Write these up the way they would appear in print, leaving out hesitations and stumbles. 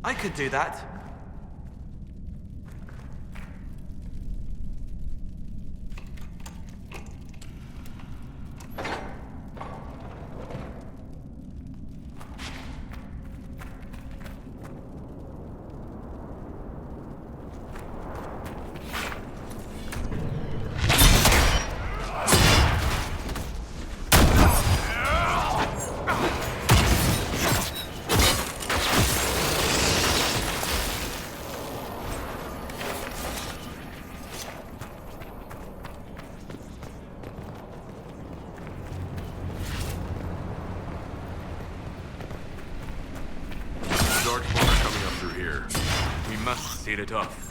I could do that. Seat it off.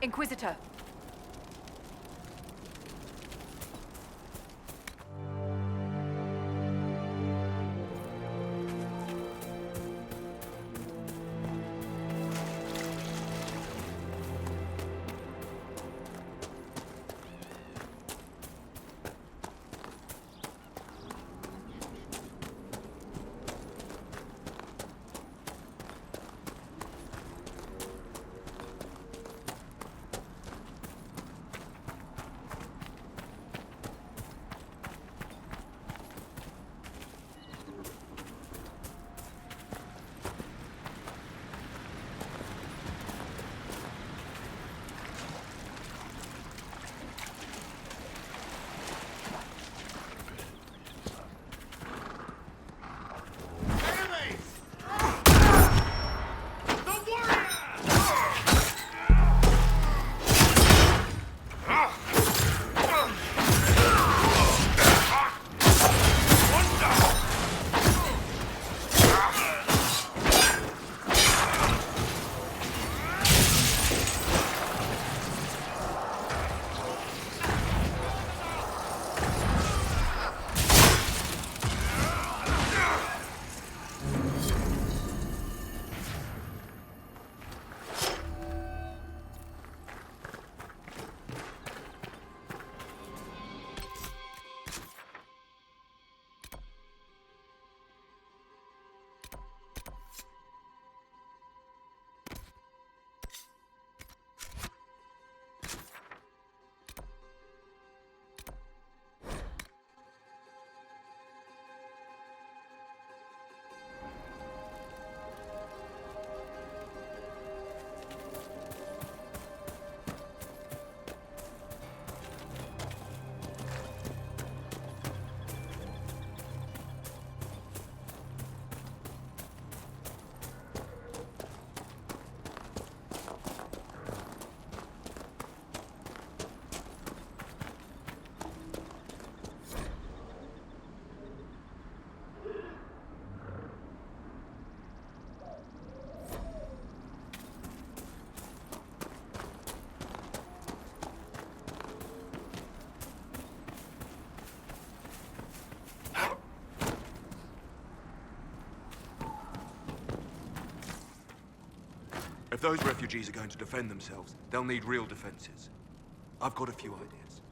Inquisitor. If those refugees are going to defend themselves, they'll need real defenses. I've got a few ideas.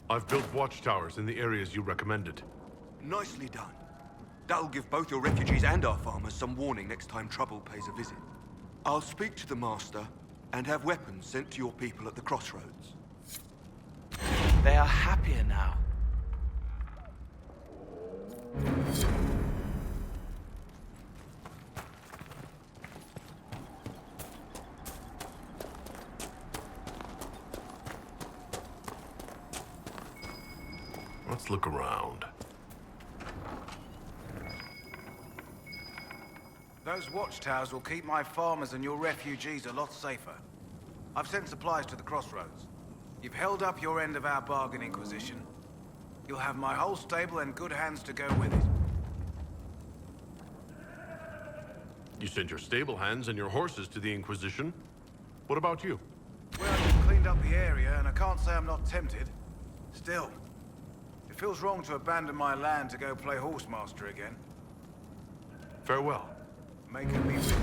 I've built watchtowers in the areas you recommended. Nicely done. That'll give both your refugees and our farmers some warning next time trouble pays a visit. I'll speak to the Master and have weapons sent to your people at the crossroads. They are happier now. Let's look around. Those watchtowers will keep my farmers and your refugees a lot safer. I've sent supplies to the crossroads. You've held up your end of our bargain, Inquisition. You'll have my whole stable and good hands to go with it. You sent your stable hands and your horses to the Inquisition. What about you? Well, I just cleaned up the area, and I can't say I'm not tempted. Still, it feels wrong to abandon my land to go play horsemaster again. Farewell. Making me with you.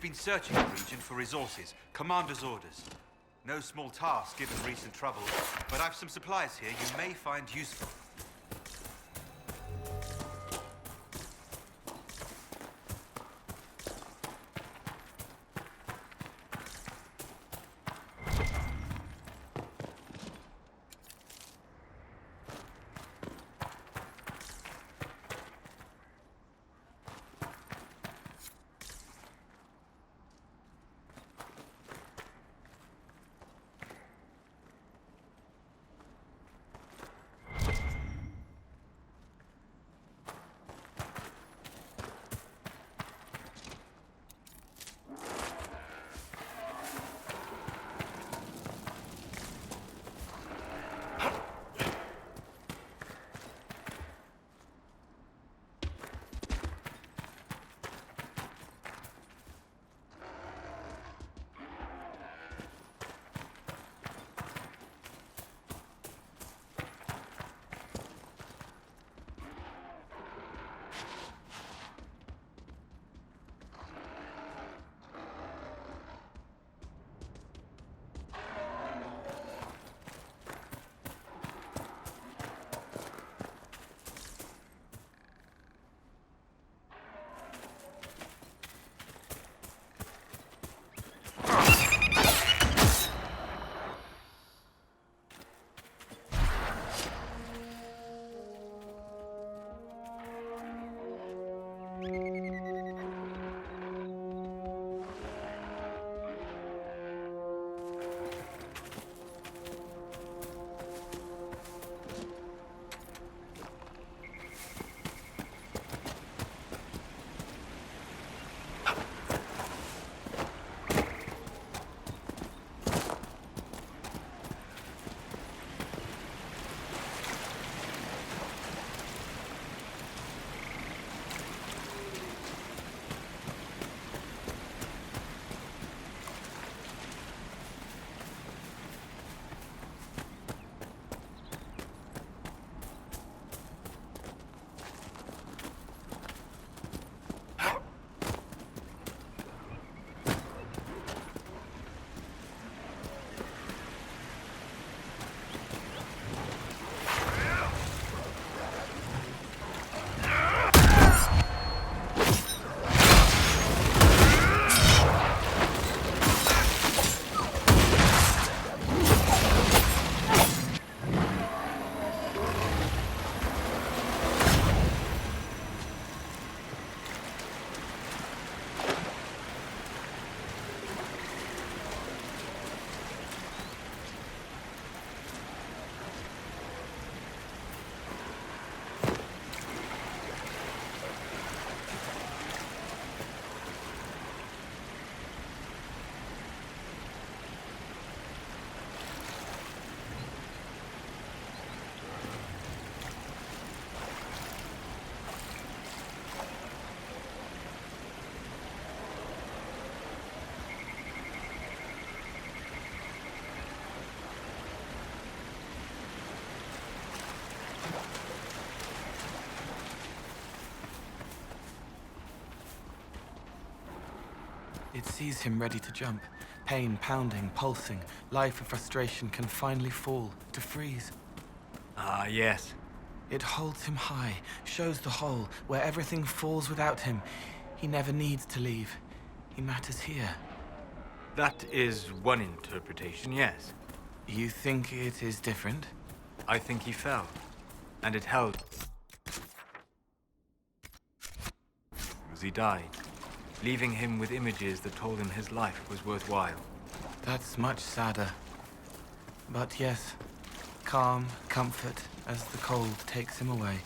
been searching the region for resources. Commander's orders. No small task given recent troubles, but I've some supplies here you may find useful. It sees him ready to jump. Pain pounding, pulsing. Life of frustration can finally fall, to freeze. Ah, yes. It holds him high, shows the hole, where everything falls without him. He never needs to leave. He matters here. That is one interpretation, yes. You think it is different? I think he fell, and it held as he died, leaving him with images that told him his life was worthwhile. That's much sadder. But yes, calm, comfort, as the cold takes him away.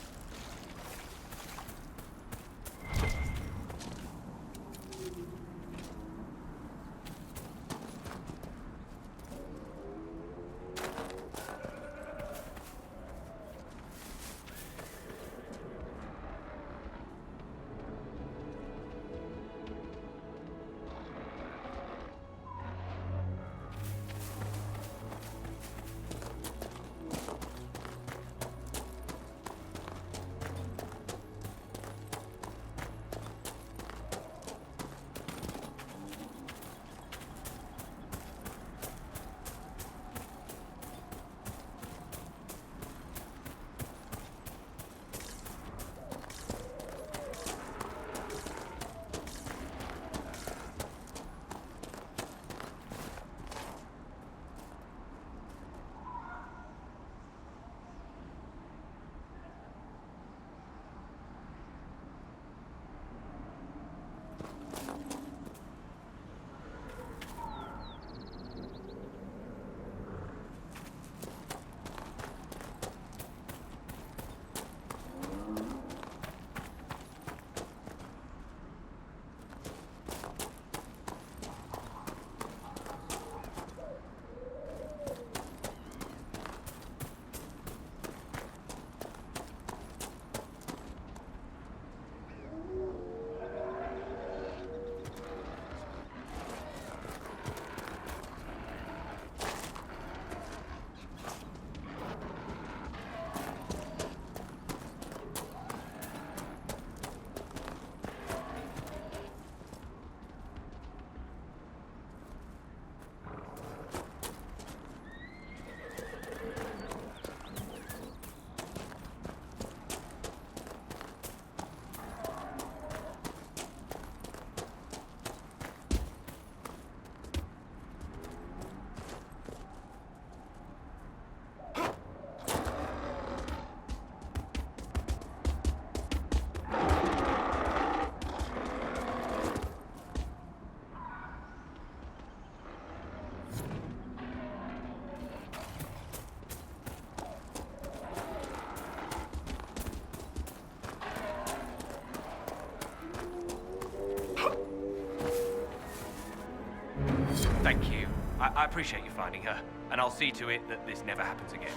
Thank you. I appreciate you finding her, and I'll see to it that this never happens again.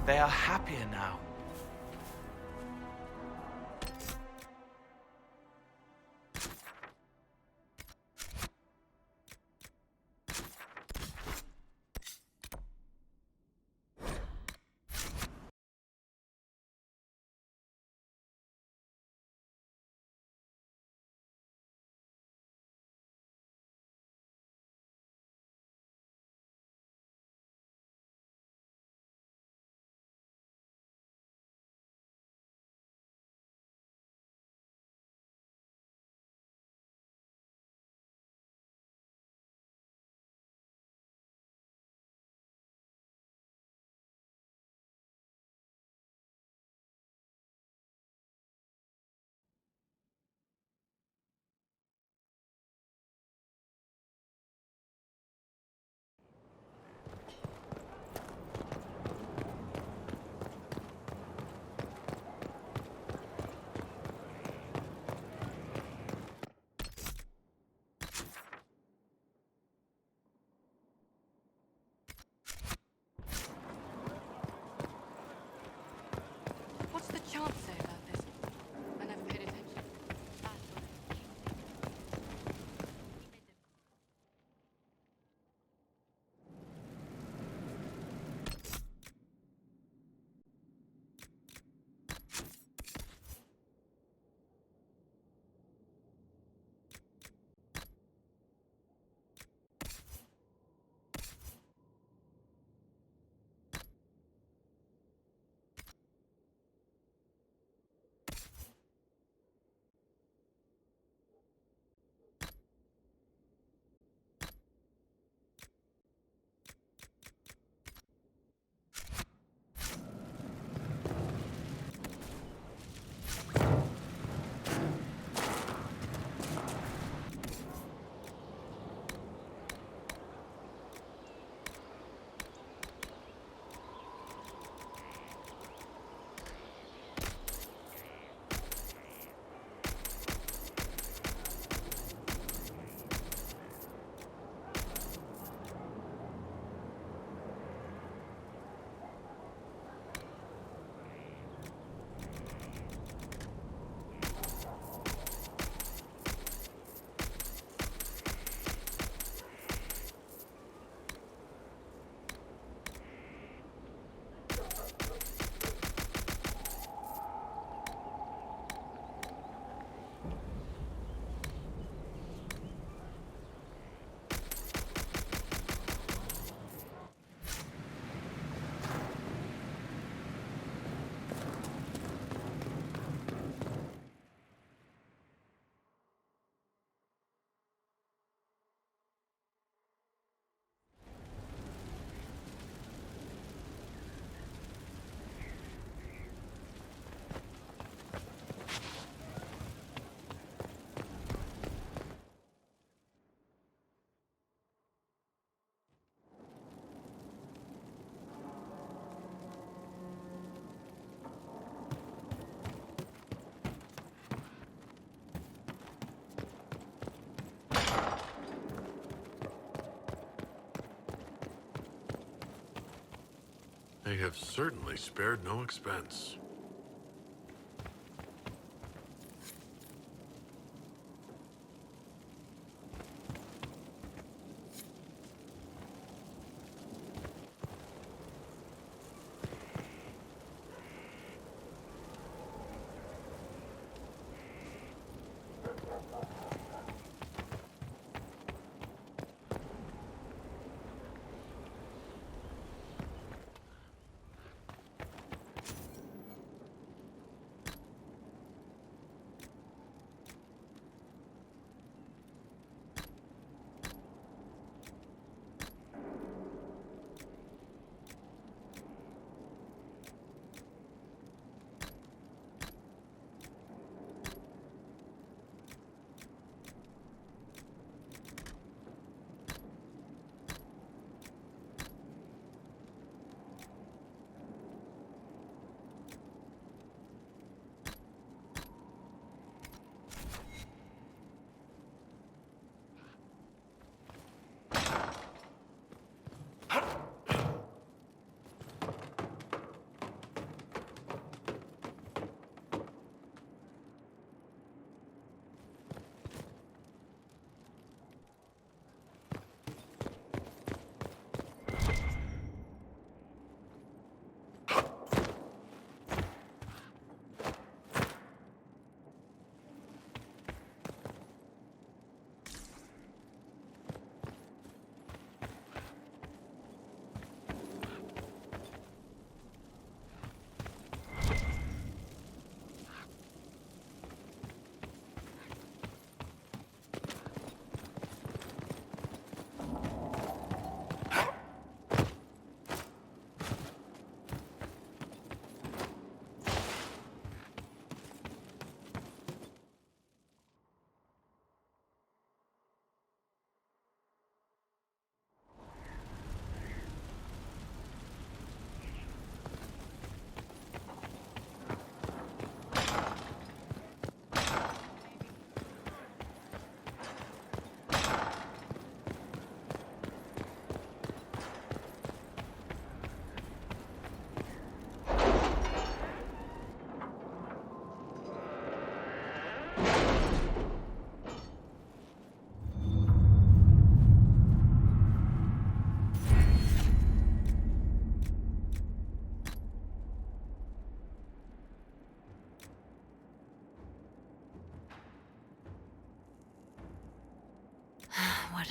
They are happier now. What's the chart say about this? I never paid attention. They have certainly spared no expense.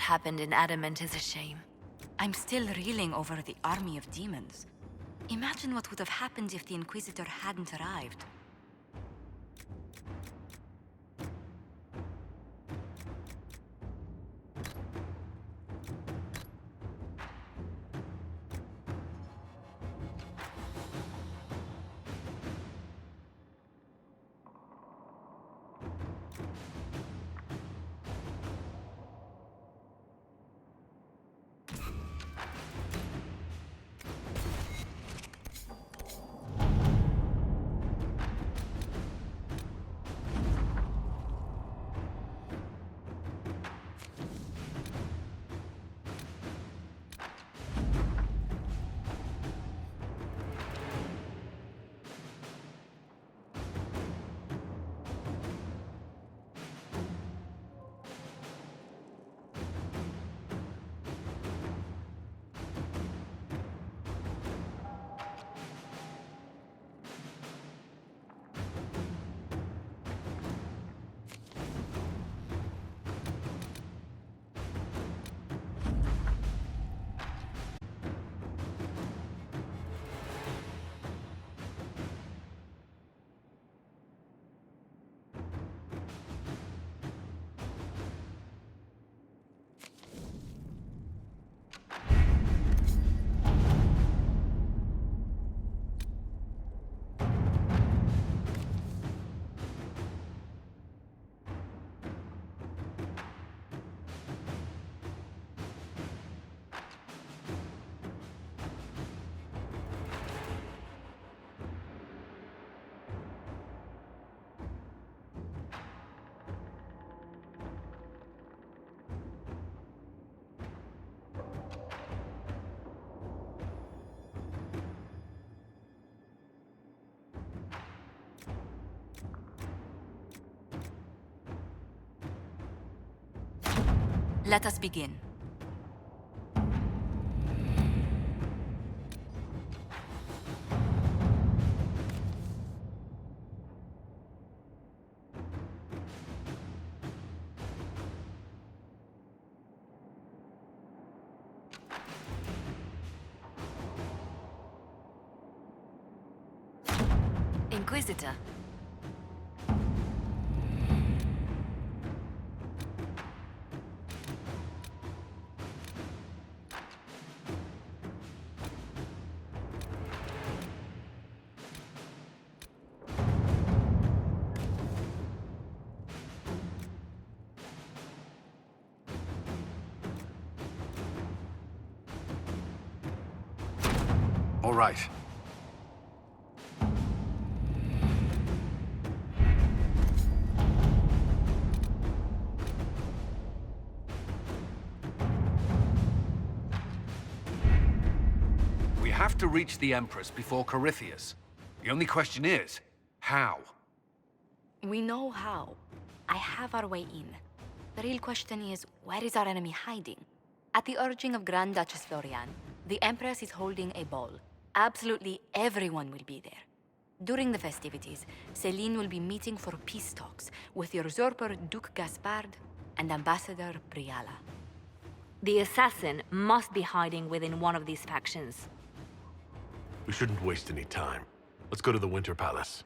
happened in Adamant is a shame. I'm still reeling over the army of demons. Imagine what would have happened if the Inquisitor hadn't arrived. Let us begin. Inquisitor. All right. We have to reach the Empress before Corypheus. The only question is, how? We know how. I have our way in. The real question is, where is our enemy hiding? At the urging of Grand Duchess Florian, the Empress is holding a ball. Absolutely everyone will be there. During the festivities, Celine will be meeting for peace talks with the usurper Duke Gaspard and Ambassador Briala. The assassin must be hiding within one of these factions. We shouldn't waste any time. Let's go to the Winter Palace.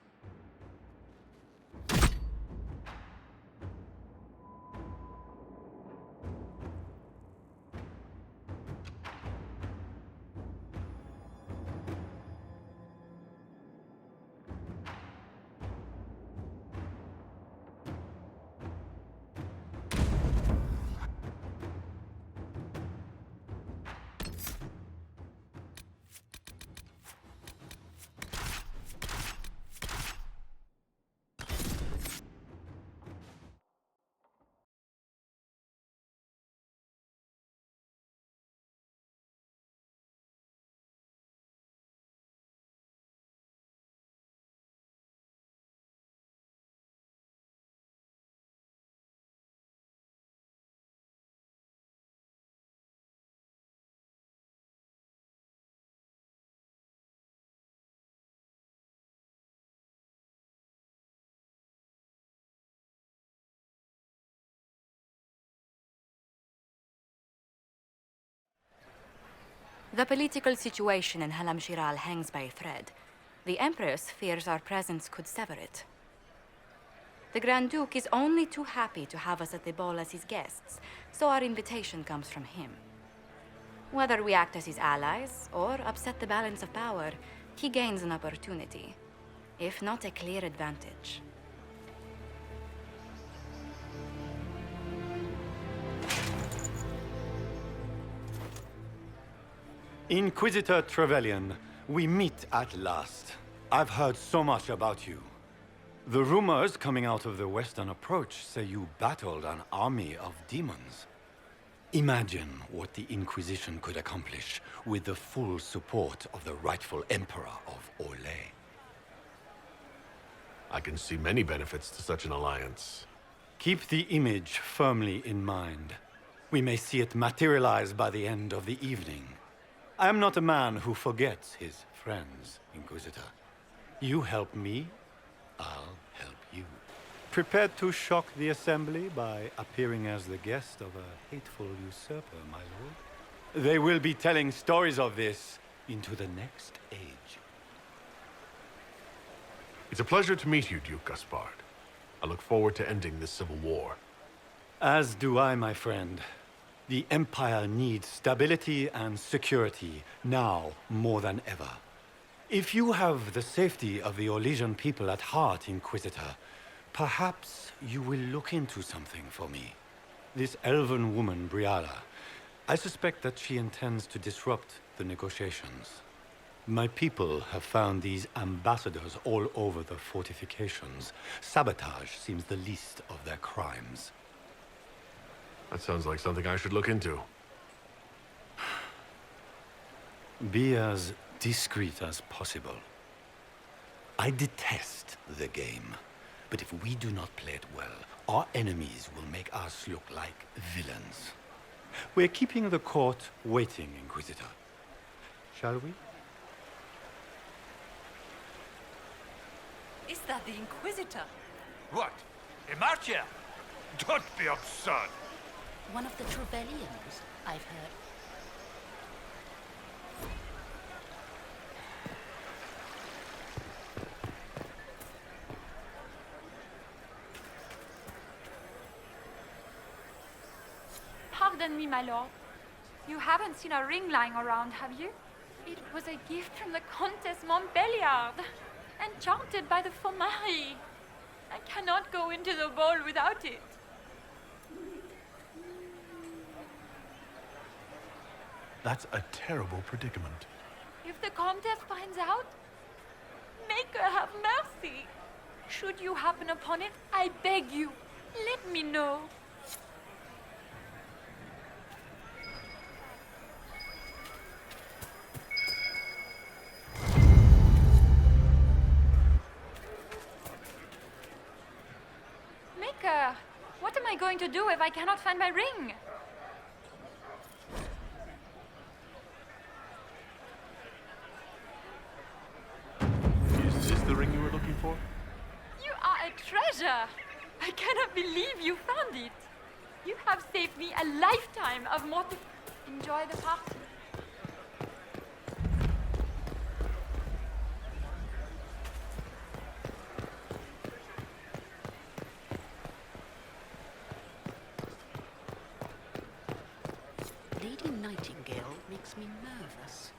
The political situation in Halam Shiral hangs by a thread. The Empress fears our presence could sever it. The Grand Duke is only too happy to have us at the ball as his guests, so our invitation comes from him. Whether we act as his allies or upset the balance of power, he gains an opportunity, if not a clear advantage. Inquisitor Trevelyan, we meet at last. I've heard so much about you. The rumors coming out of the Western Approach say you battled an army of demons. Imagine what the Inquisition could accomplish with the full support of the rightful Emperor of Orlais. I can see many benefits to such an alliance. Keep the image firmly in mind. We may see it materialize by the end of the evening. I am not a man who forgets his friends, Inquisitor. You help me, I'll help you. Prepared to shock the Assembly by appearing as the guest of a hateful usurper, my lord? They will be telling stories of this into the next age. It's a pleasure to meet you, Duke Gaspard. I look forward to ending this civil war. As do I, my friend. The Empire needs stability and security, now more than ever. If you have the safety of the Orlesian people at heart, Inquisitor, perhaps you will look into something for me. This elven woman, Briala, I suspect that she intends to disrupt the negotiations. My people have found these ambassadors all over the fortifications. Sabotage seems the least of their crimes. That sounds like something I should look into. Be as discreet as possible. I detest the game, but if we do not play it well, our enemies will make us look like villains. We're keeping the court waiting, Inquisitor. Shall we? Is that the Inquisitor? What? Emartia? Don't be absurd! One of the Trevelyan's, I've heard. Pardon me, my lord. You haven't seen a ring lying around, have you? It was a gift from the Countess Montbelliard, enchanted by the Fomari. I cannot go into the ball without it. That's a terrible predicament. If the Countess finds out, make her have mercy. Should you happen upon it, I beg you, let me know. Maker, what am I going to do if I cannot find my ring? Is this the ring you were looking for? You are a treasure! I cannot believe you found it. You have saved me a lifetime of Enjoy the party. Lady Nightingale makes me nervous.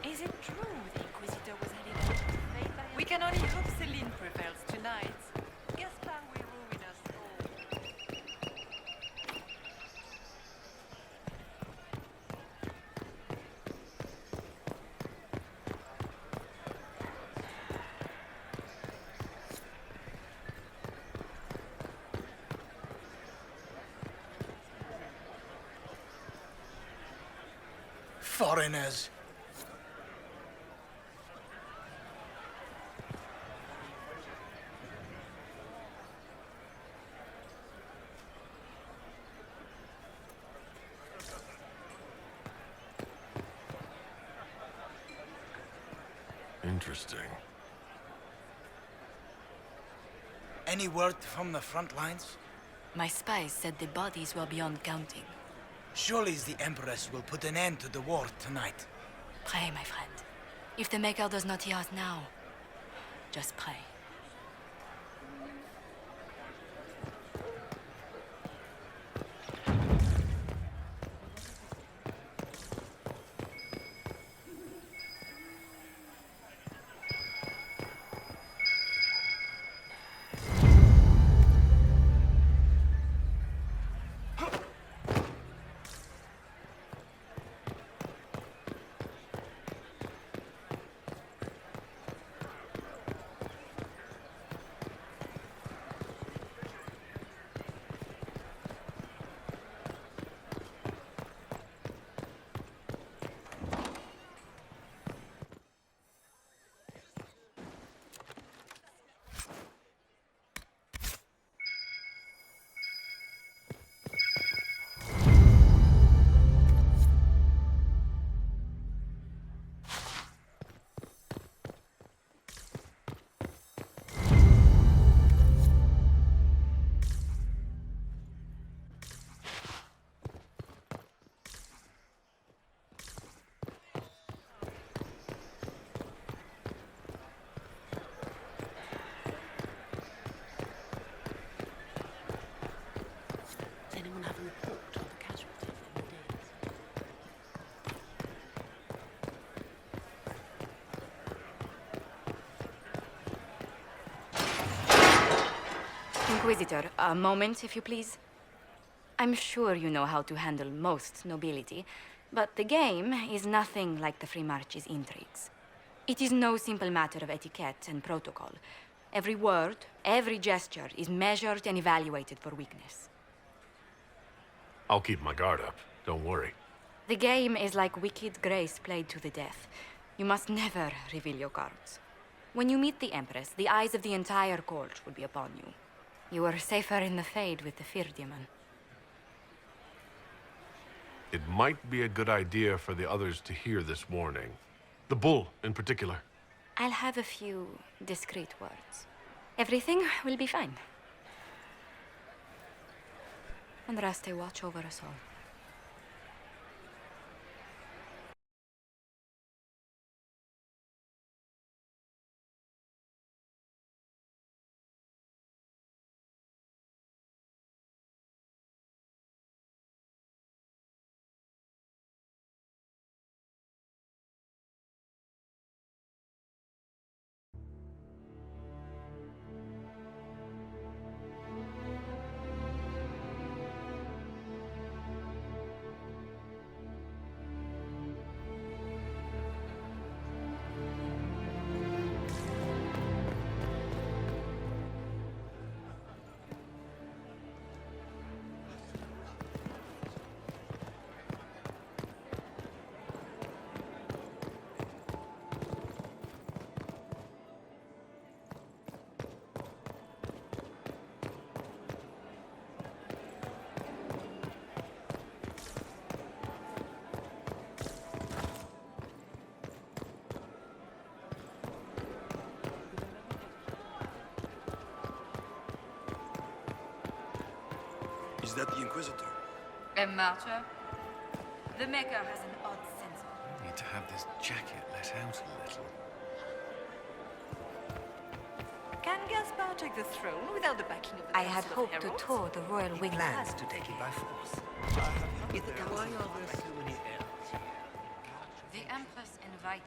Is it true the Inquisitor was heading out to fate? We can only hope Celine prevails tonight. Gaspard will ruin us all. Foreigners. Interesting. Any word from the front lines? My spies said the bodies were beyond counting. Surely the Empress will put an end to the war tonight. Pray, my friend. If the Maker does not hear us now, just pray. Inquisitor, a moment, if you please. I'm sure you know how to handle most nobility, but the game is nothing like the Free March's intrigues. It is no simple matter of etiquette and protocol. Every word, every gesture is measured and evaluated for weakness. I'll keep my guard up. Don't worry. The game is like Wicked Grace played to the death. You must never reveal your cards. When you meet the Empress, the eyes of the entire court will be upon you. You are safer in the Fade with the Fear Demon. It might be a good idea for the others to hear this warning. The bull, in particular. I'll have a few discreet words. Everything will be fine. And Raste, watch over us all. Is that the Inquisitor? A martyr? The Maker has an odd sense of... I need to have this jacket let out a little. Can Gaspar take the throne without the backing of the I had Council of hoped to Heralds? tour the royal wing. Plans to take it by force. Why are there so many elves? The Empress invited...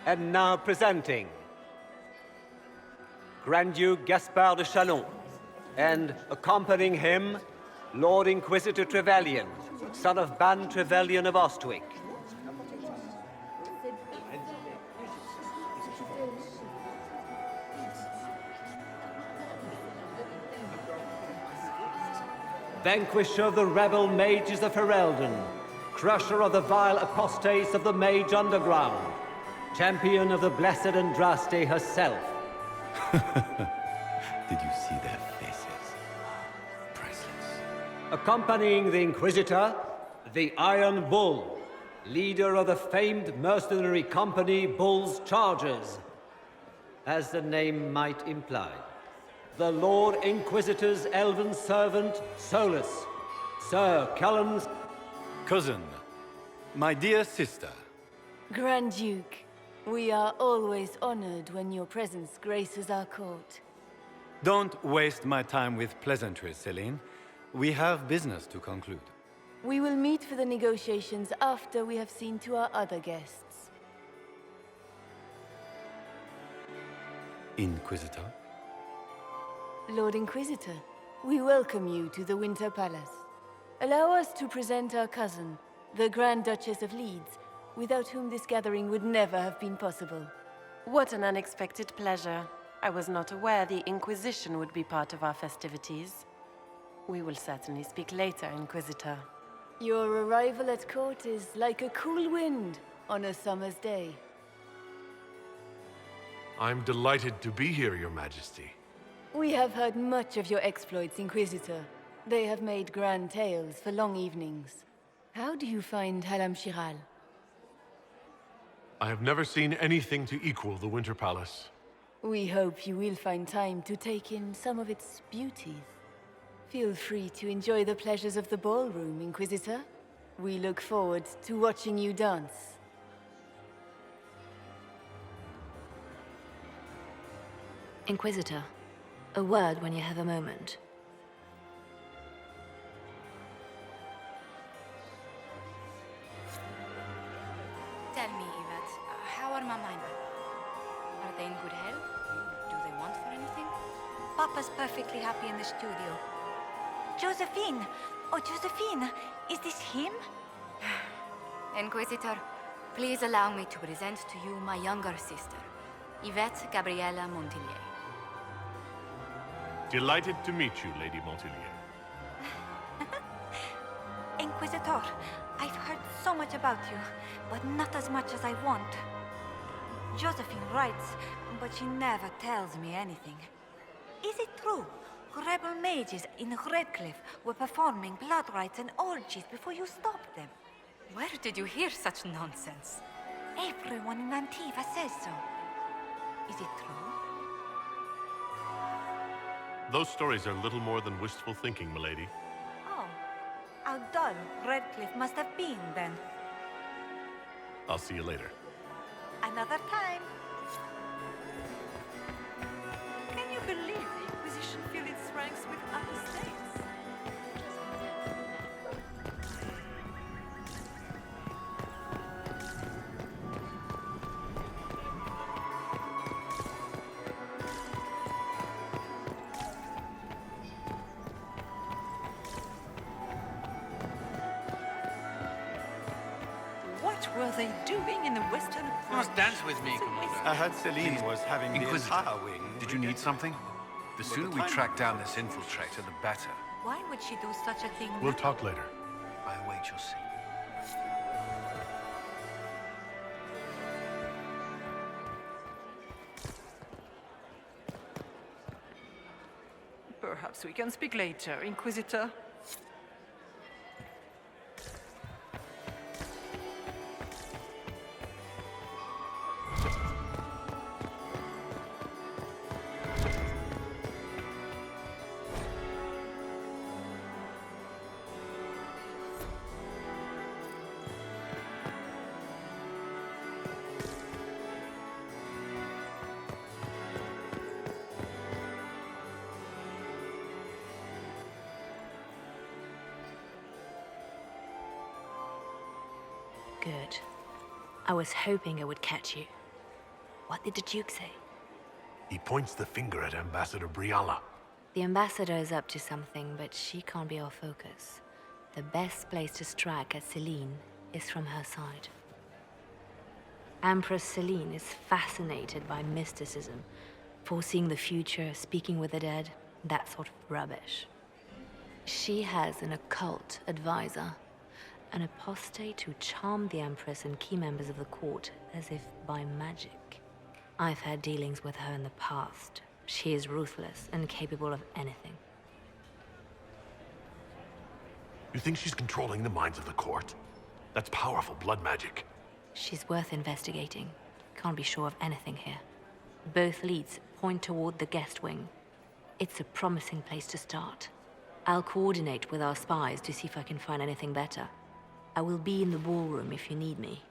And now presenting Grand Duke Gaspard de Chalon, and accompanying him, Lord Inquisitor Trevelyan, son of Ban Trevelyan of Ostwick. vanquisher of the rebel mages of Ferelden, crusher of the vile apostates of the Mage Underground, champion of the blessed Andraste herself. Did you see their faces? Priceless. Accompanying the Inquisitor, the Iron Bull, leader of the famed mercenary company Bull's Chargers. As the name might imply, the Lord Inquisitor's elven servant, Solus, Sir Callum's cousin, my dear sister. Grand Duke, we are always honored when your presence graces our court. Don't waste my time with pleasantries, Celine. We have business to conclude. We will meet for the negotiations after we have seen to our other guests. Inquisitor? Lord Inquisitor, we welcome you to the Winter Palace. Allow us to present our cousin, the Grand Duchess of Leeds, without whom this gathering would never have been possible. What an unexpected pleasure. I was not aware the Inquisition would be part of our festivities. We will certainly speak later, Inquisitor. Your arrival at court is like a cool wind on a summer's day. I'm delighted to be here, Your Majesty. We have heard much of your exploits, Inquisitor. They have made grand tales for long evenings. How do you find Halam Shiral? I have never seen anything to equal the Winter Palace. We hope you will find time to take in some of its beauties. Feel free to enjoy the pleasures of the ballroom, Inquisitor. We look forward to watching you dance. Inquisitor, a word when you have a moment. Tell me, Yvette, how are my minor? Are they in good health? Do they want for anything? Papa's perfectly happy in the studio. Josephine! Oh, Josephine! Is this him? Inquisitor, please allow me to present to you my younger sister, Yvette Gabriella Montillier. Delighted to meet you, Lady Montillier. Inquisitor, I've heard so much about you, but not as much as I want. Josephine writes, but she never tells me anything. Is it true? Rebel mages in Redcliffe were performing blood rites and orgies before you stopped them. Where did you hear such nonsense? Everyone in Antiva says so. Is it true? Those stories are little more than wistful thinking, milady. Oh, how dull Redcliffe must have been then. I'll see you later. Another time. Can you believe the Inquisition filled its ranks with apostates? What were they doing in the Western You must dance with me, Commander. I heard Celine was having the Inquisitor, entire wing. did you need something? The sooner we track down this infiltrator, the better. Why would she do such a thing? We'll talk later. I await your signal. Perhaps we can speak later, Inquisitor. Good. I was hoping I would catch you. What did the Duke say? He points the finger at Ambassador Briala. The ambassador is up to something, but she can't be our focus. The best place to strike at Celine is from her side. Empress Celine is fascinated by mysticism, foreseeing the future, speaking with the dead, that sort of rubbish. She has an occult advisor, an apostate who charmed the Empress and key members of the court as if by magic. I've had dealings with her in the past. She is ruthless and capable of anything. You think she's controlling the minds of the court? That's powerful blood magic. She's worth investigating. Can't be sure of anything here. Both leads point toward the guest wing. It's a promising place to start. I'll coordinate with our spies to see if I can find anything better. I will be in the ballroom if you need me.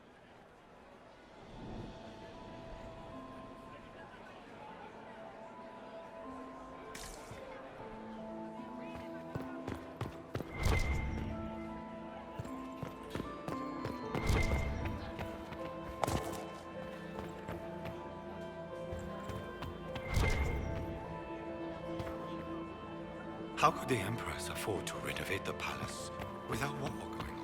How could the Empress afford to renovate the palace without war going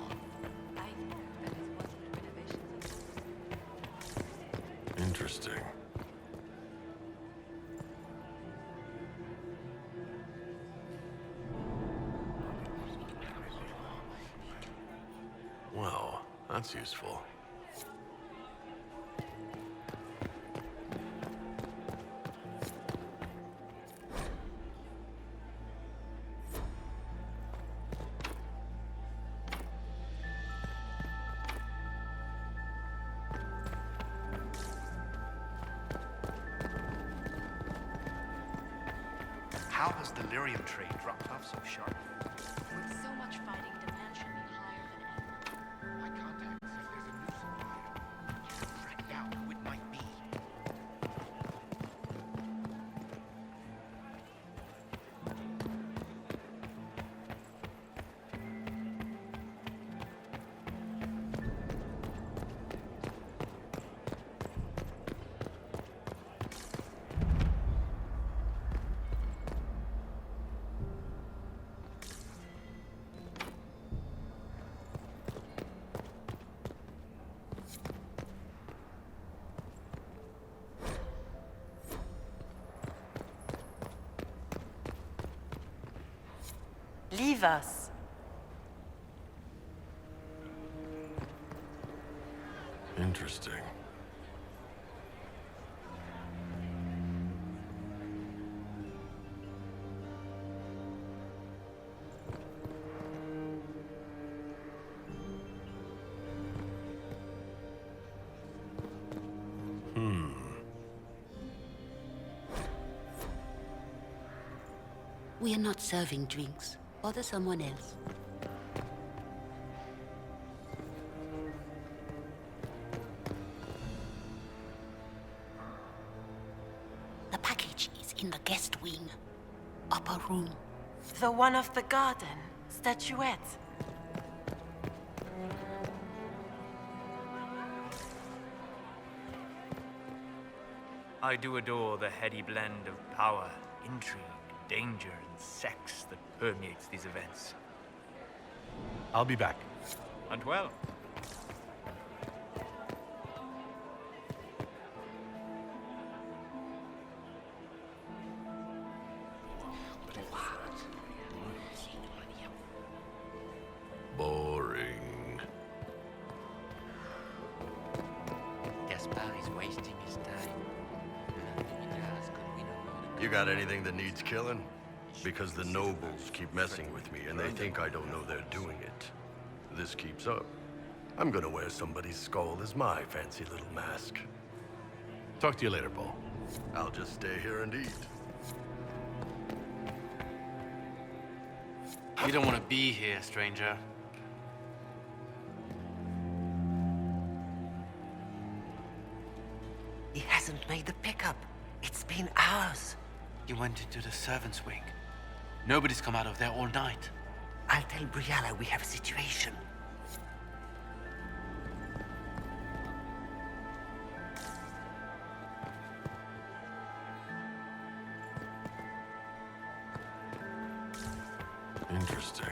on? Interesting. Well, that's useful. How has the lyrium trade dropped off so sharp? With so much fighting, demand should be higher than ever. My contact says there's a new supplier. Can't track down who it might be. Leave us. Interesting. We are not serving drinks. Bother someone else. The package is in the guest wing. Upper room. The one of the garden. Statuette. I do adore the heady blend of power, intrigue, danger, and sex that permeates these events. I'll be back. And well. Boring. Gaspar is wasting his time. You got anything that needs killing? Because the nobles keep messing with me, and they think I don't know they're doing it. This keeps up, I'm gonna wear somebody's skull as my fancy little mask. Talk to you later, Paul. I'll just stay here and eat. You don't want to be here, stranger. He hasn't made the pickup. It's been hours. You went into the servants' wing. Nobody's come out of there all night. I'll tell Briala we have a situation. Interesting.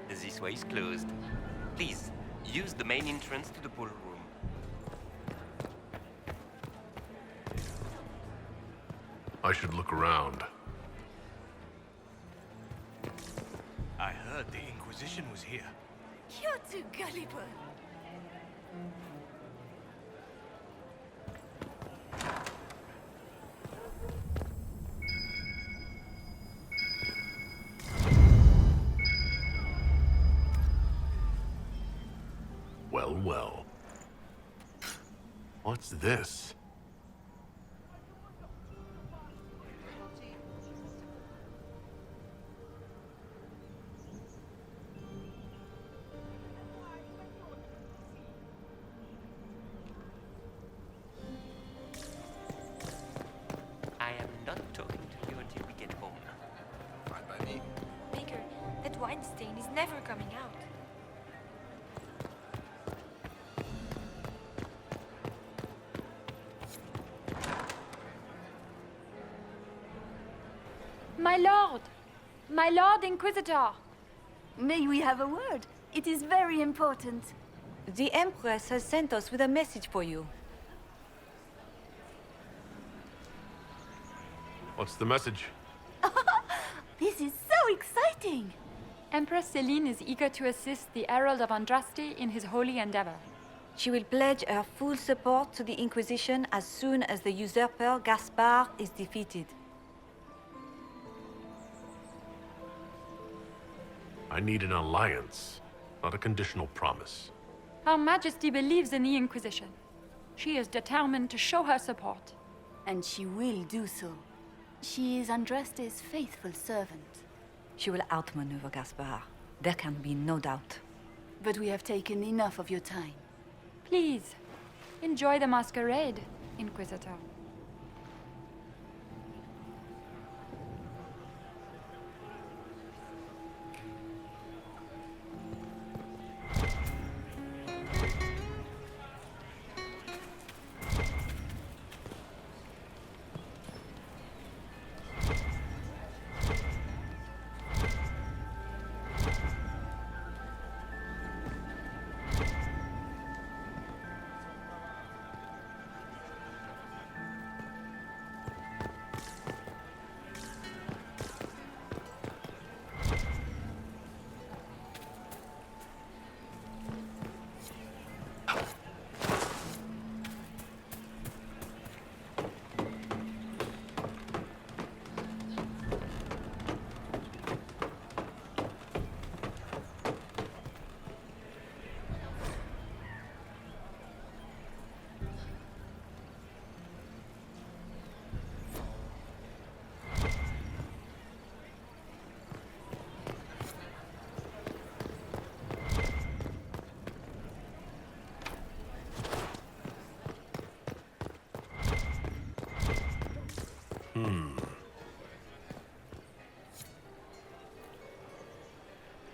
This way is closed. Please, Use the main entrance to the ballroom. I should look around. I heard the Inquisition was here. You're too gullible. Well, well. What's this? I am not talking to you until we get home. Fine by me. Baker, that wine stain is never coming out. My lord! My lord Inquisitor! May we have a word? It is very important. The Empress has sent us with a message for you. What's the message? This is so exciting! Empress Celine is eager to assist the Herald of Andraste in his holy endeavor. She will pledge her full support to the Inquisition as soon as the usurper Gaspard is defeated. I need an alliance, not a conditional promise. Her Majesty believes in the Inquisition. She is determined to show her support. And she will do so. She is Andraste's faithful servant. She will outmaneuver Gaspard. There can be no doubt. But we have taken enough of your time. Please, enjoy the masquerade, Inquisitor.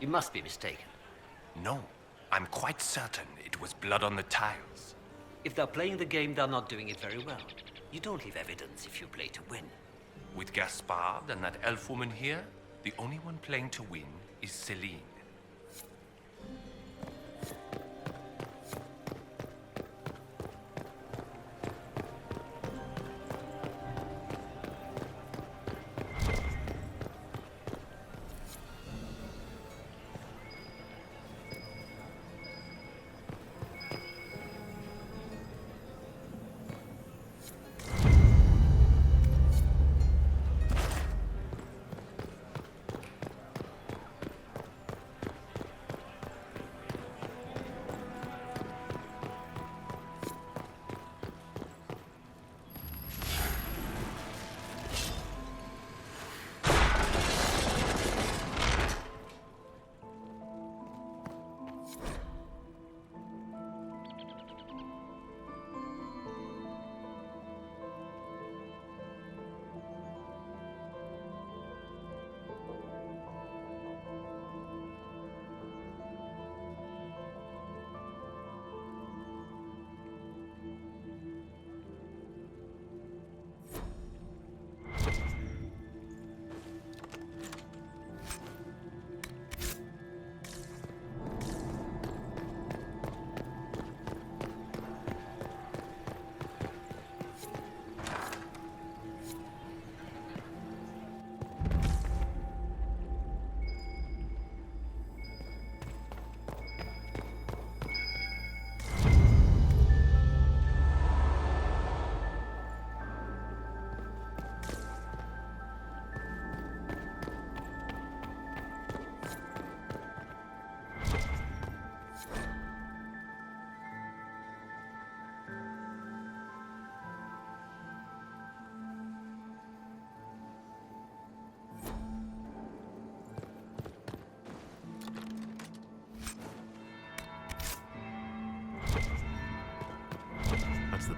You must be mistaken. No, I'm quite certain it was blood on the tiles. If they're playing the game, they're not doing it very well. You don't leave evidence if you play to win. With Gaspard and that elf woman here, the only one playing to win is Celine.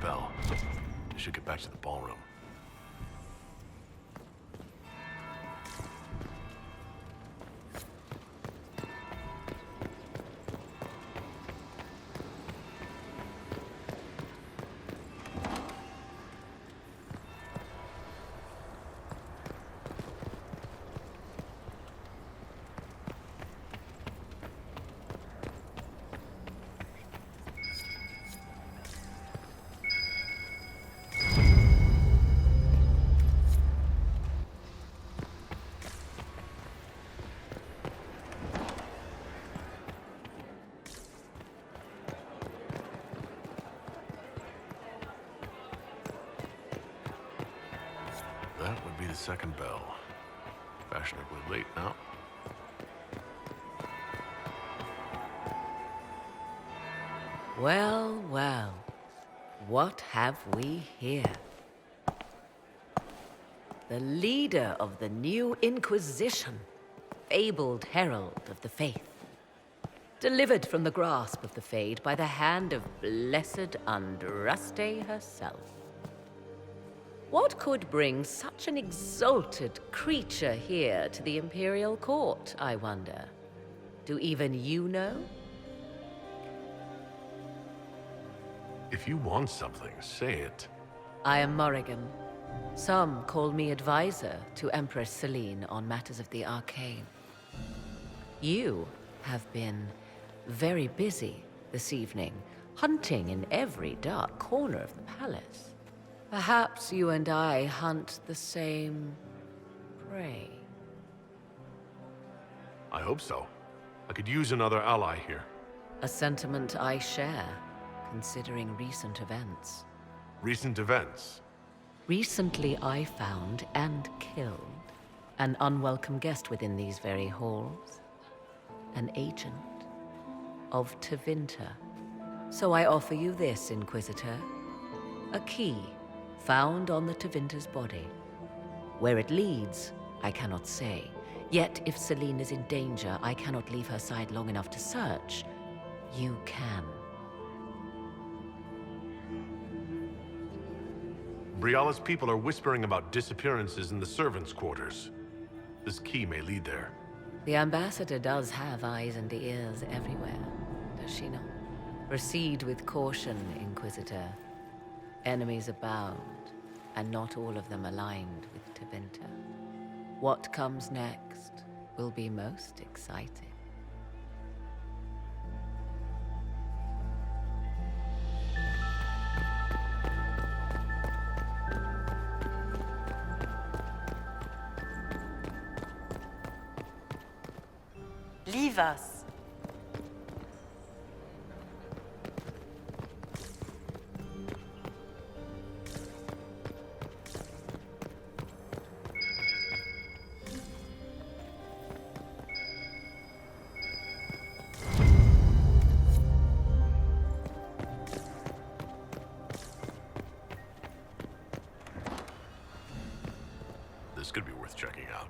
bell. I should get back to the ballroom. That would be the second bell. Fashionably late now. Well, well. What have we here? The leader of the new Inquisition, fabled herald of the faith. Delivered from the grasp of the Fade by the hand of blessed Andraste herself. What could bring such an exalted creature here to the Imperial Court, I wonder? Do even you know? If you want something, say it. I am Morrigan. Some call me advisor to Empress Celine on matters of the arcane. You have been very busy this evening, hunting in every dark corner of the palace. Perhaps you and I hunt the same prey. I hope so. I could use another ally here. A sentiment I share, considering recent events. Recent events? Recently I found and killed an unwelcome guest within these very halls. An agent of Tevinter. So I offer you this, Inquisitor. A key found on the Tevinter's body. Where it leads, I cannot say. Yet if Celine is in danger, I cannot leave her side long enough to search. You can. Briala's people are whispering about disappearances in the servants' quarters. This key may lead there. The ambassador does have eyes and ears everywhere, does she not? Proceed with caution, Inquisitor. Enemies abound, and not all of them aligned with Tevinter. What comes next will be most exciting. Leave us. This could be worth checking out.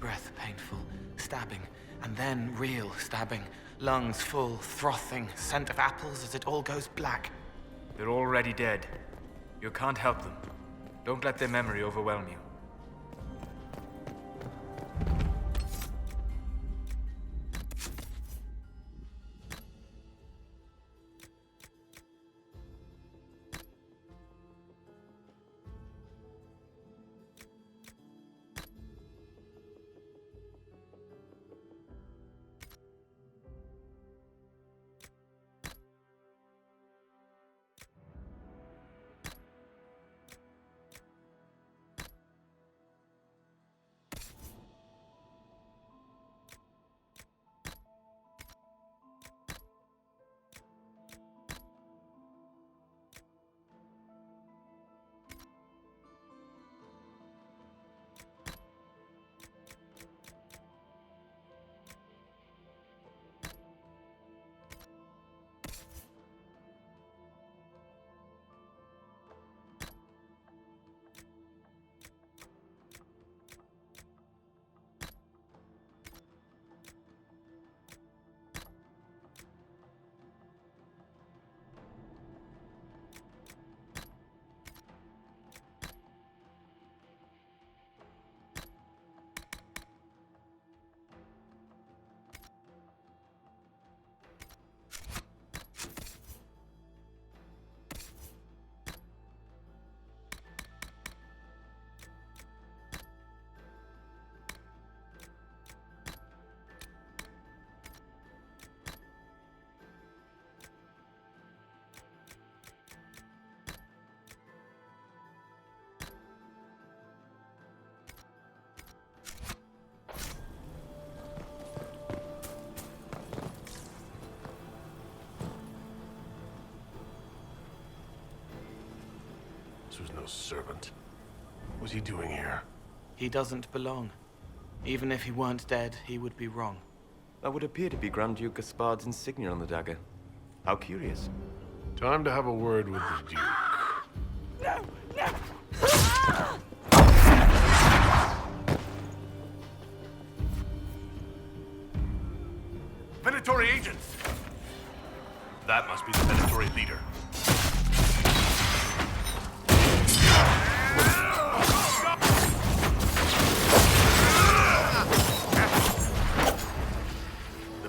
Breath painful, stabbing, and then real stabbing. Lungs full, frothing, scent of apples as it all goes black. They're already dead. You can't help them. Don't let their memory overwhelm you. This was no servant. What's he doing here? He doesn't belong. Even if he weren't dead, he would be wrong. That would appear to be Grand Duke Gaspard's insignia on the dagger. How curious. Time to have a word with the Duke. No! No! Venatory agents! That must be the Venatory leader.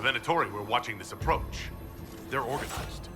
The Venatory were watching this approach. They're organized.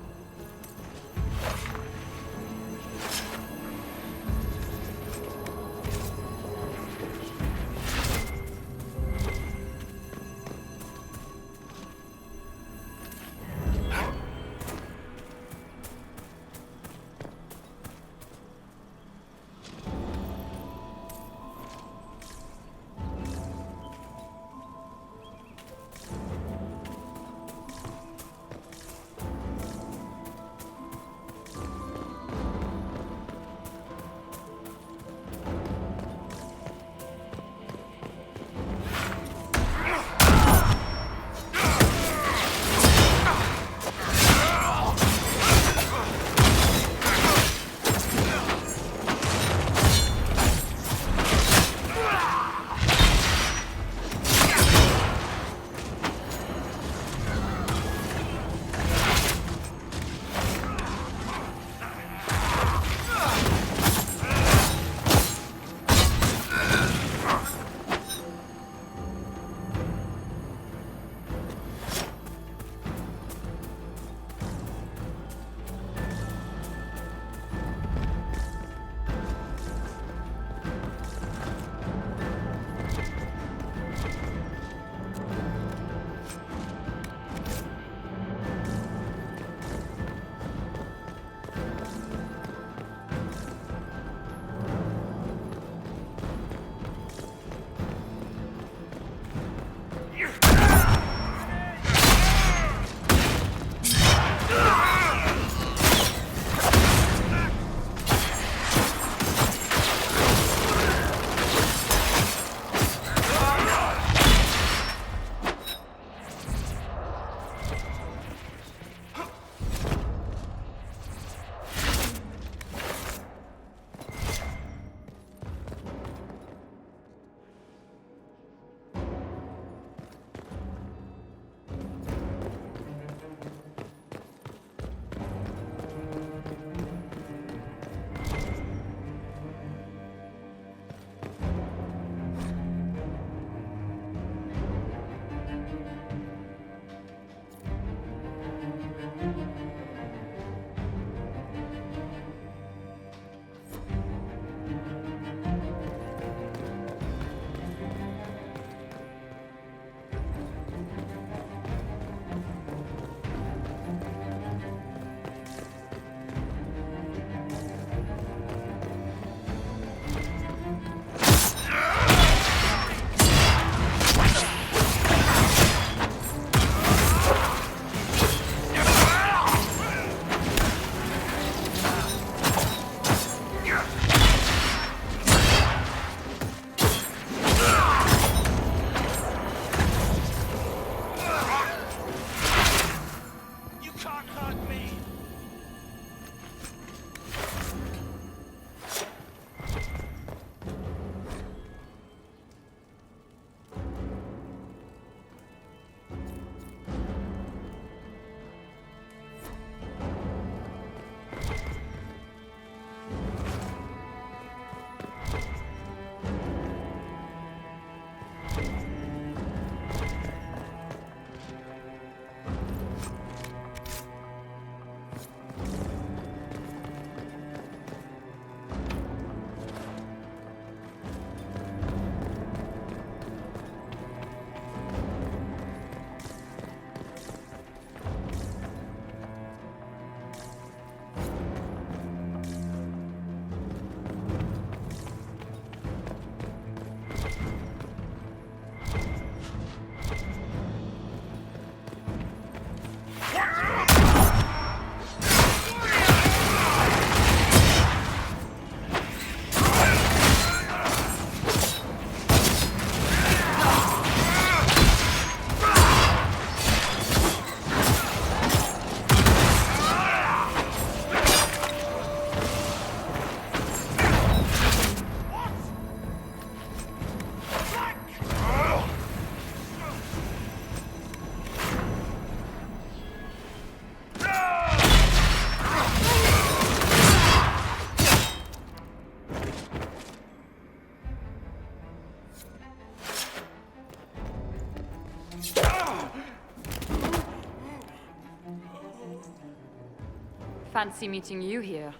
Fancy meeting you here.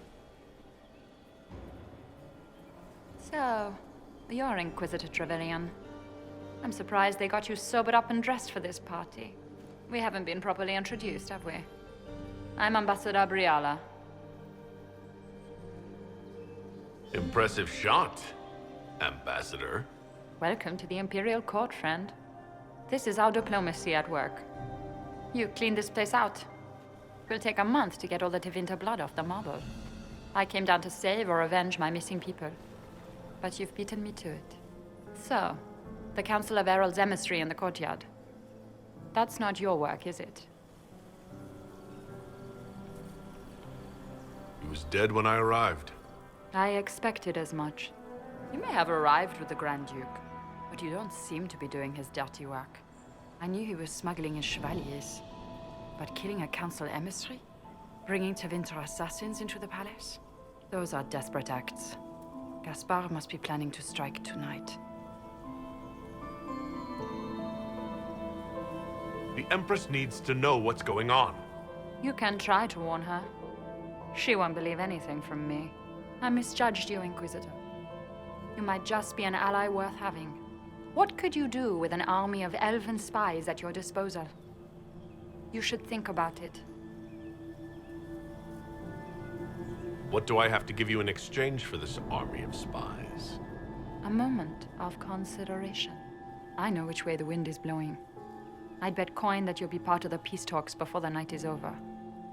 So, you're Inquisitor Trevelyan. I'm surprised they got you sobered up and dressed for this party. We haven't been properly introduced, have we? I'm Ambassador Briala. Impressive shot, Ambassador. Welcome to the Imperial Court, friend. This is our diplomacy at work. You clean this place out. It will take a month to get all the Tevinter blood off the marble. I came down to save or avenge my missing people. But you've beaten me to it. So, the Council of Errol's emissary in the courtyard. That's not your work, is it? He was dead when I arrived. I expected as much. You may have arrived with the Grand Duke, but you don't seem to be doing his dirty work. I knew he was smuggling his chevaliers. But killing a council emissary? Bringing Tevinter assassins into the palace? Those are desperate acts. Gaspard must be planning to strike tonight. The Empress needs to know what's going on. You can try to warn her. She won't believe anything from me. I misjudged you, Inquisitor. You might just be an ally worth having. What could you do with an army of elven spies at your disposal? You should think about it. What do I have to give you in exchange for this army of spies? A moment of consideration. I know which way the wind is blowing. I'd bet coin that you'll be part of the peace talks before the night is over.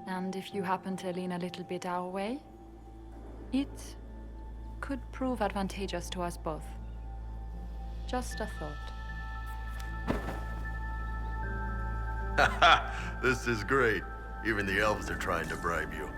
And if you happen to lean a little bit our way, it could prove advantageous to us both. Just a thought. This is great. Even the elves are trying to bribe you.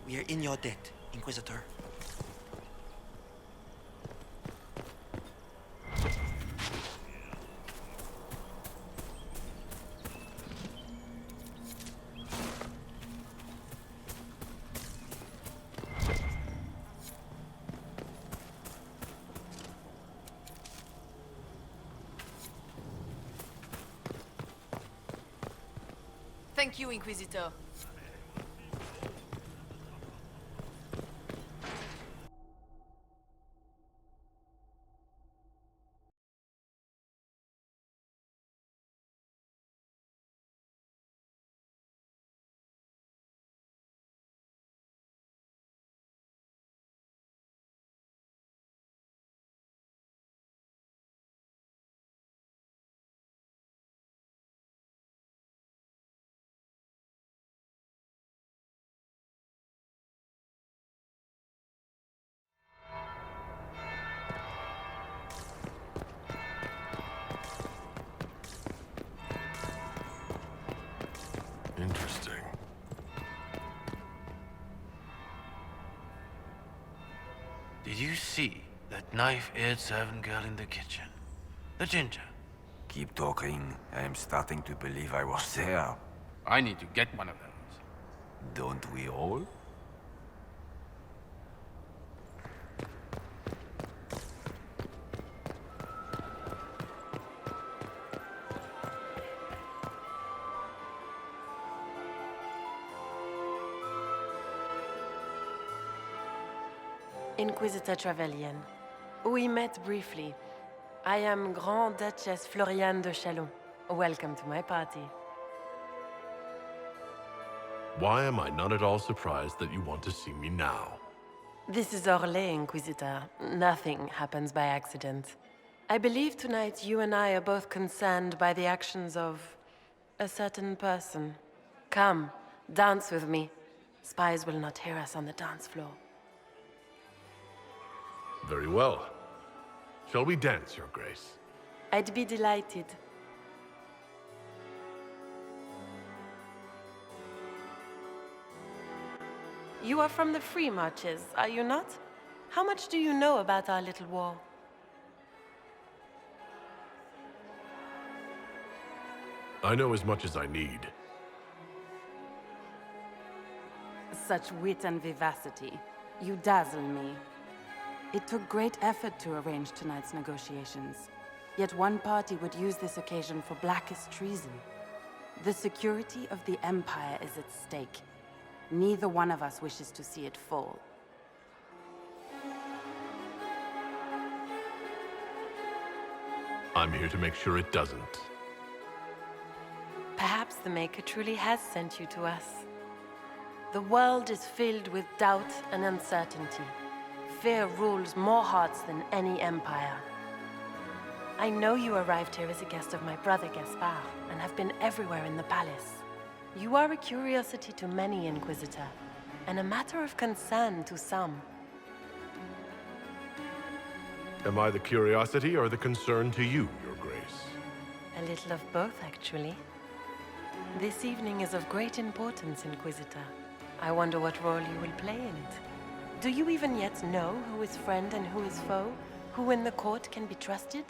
We are in your debt, Inquisitor. Thank you, Inquisitor. Interesting. Did you see that knife-eared servant girl in the kitchen? The ginger. Keep talking. I am starting to believe I was there. I need to get one of those. Don't we all? Inquisitor Trevelyan. We met briefly. I am Grand Duchess Floriane de Chalon. Welcome to my party. Why am I not at all surprised that you want to see me now? This is Orlais, Inquisitor. Nothing happens by accident. I believe tonight you and I are both concerned by the actions of a certain person. Come, dance with me. Spies will not hear us on the dance floor. Very well. Shall we dance, Your Grace? I'd be delighted. You are from the Free Marches, are you not? How much do you know about our little war? I know as much as I need. Such wit and vivacity. You dazzle me. It took great effort to arrange tonight's negotiations. Yet one party would use this occasion for blackest treason. The security of the Empire is at stake. Neither one of us wishes to see it fall. I'm here to make sure it doesn't. Perhaps the Maker truly has sent you to us. The world is filled with doubt and uncertainty. Fear rules more hearts than any empire. I know you arrived here as a guest of my brother Gaspard, and have been everywhere in the palace. You are a curiosity to many, Inquisitor, and a matter of concern to some. Am I the curiosity or the concern to you, Your Grace? A little of both, actually. This evening is of great importance, Inquisitor. I wonder what role you will play in it. Do you even yet know who is friend and who is foe? Who in the court can be trusted?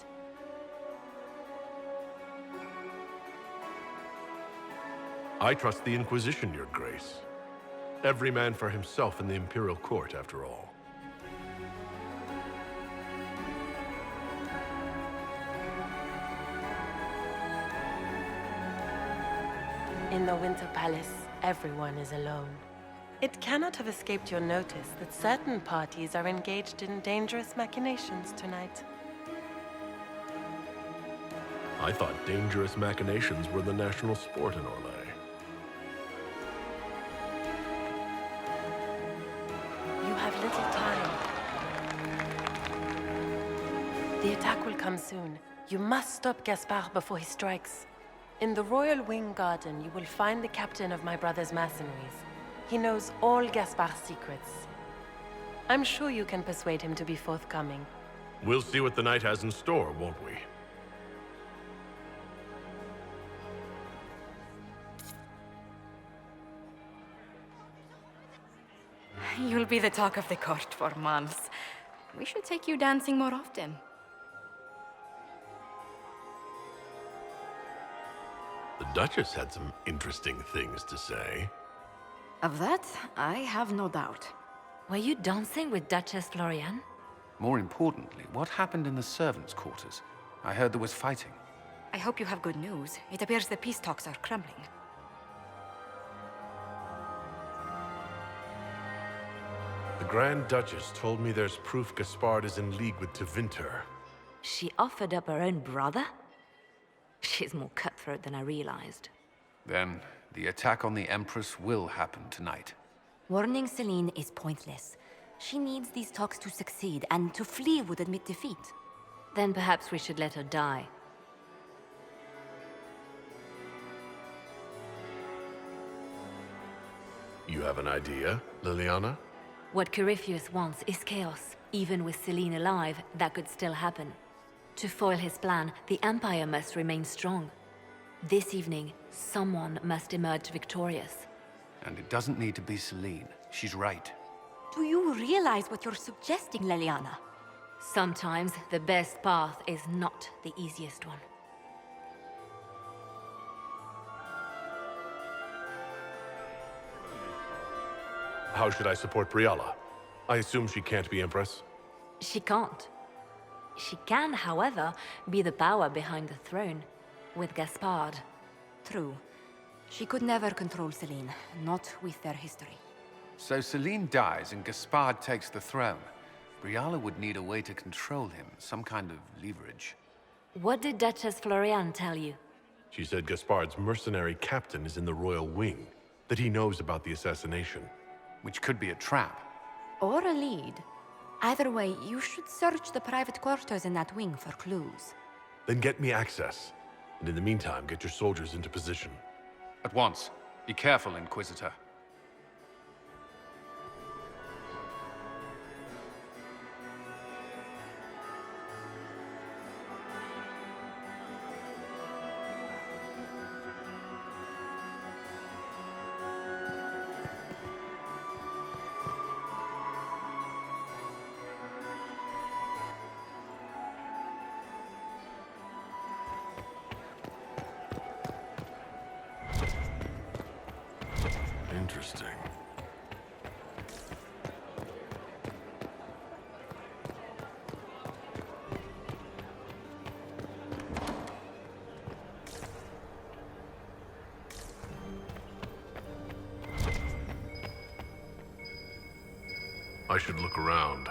I trust the Inquisition, Your Grace. Every man for himself in the Imperial Court, after all. In the Winter Palace, everyone is alone. It cannot have escaped your notice that certain parties are engaged in dangerous machinations tonight. I thought dangerous machinations were the national sport in Orlais. You have little time. The attack will come soon. You must stop Gaspard before he strikes. In the Royal Wing Garden, you will find the captain of my brother's mercenaries. He knows all Gaspard's secrets. I'm sure you can persuade him to be forthcoming. We'll see what the night has in store, won't we? You'll be the talk of the court for months. We should take you dancing more often. The Duchess had some interesting things to say. Of that, I have no doubt. Were you dancing with Duchess Floriane? More importantly, what happened in the servants' quarters? I heard there was fighting. I hope you have good news. It appears the peace talks are crumbling. The Grand Duchess told me there's proof Gaspard is in league with Tevinter. She offered up her own brother? She's more cutthroat than I realized. Then, the attack on the Empress will happen tonight. Warning Celine is pointless. She needs these talks to succeed, and to flee would admit defeat. Then perhaps we should let her die. You have an idea, Liliana? What Corypheus wants is chaos. Even with Celine alive, that could still happen. To foil his plan, the Empire must remain strong. This evening, someone must emerge victorious. And it doesn't need to be Celine. She's right. Do you realize what you're suggesting, Leliana? Sometimes the best path is not the easiest one. How should I support Briala? I assume she can't be Empress? She can't. She can, however, be the power behind the throne, with Gaspard. True. She could never control Celine, not with their history. So Celine dies and Gaspard takes the throne. Briala would need a way to control him, some kind of leverage. What did Duchess Florian tell you? She said Gaspard's mercenary captain is in the royal wing, that he knows about the assassination. Which could be a trap. Or a lead. Either way, you should search the private quarters in that wing for clues. Then get me access. And in the meantime, get your soldiers into position. At once. Be careful, Inquisitor. Interesting. I should look around.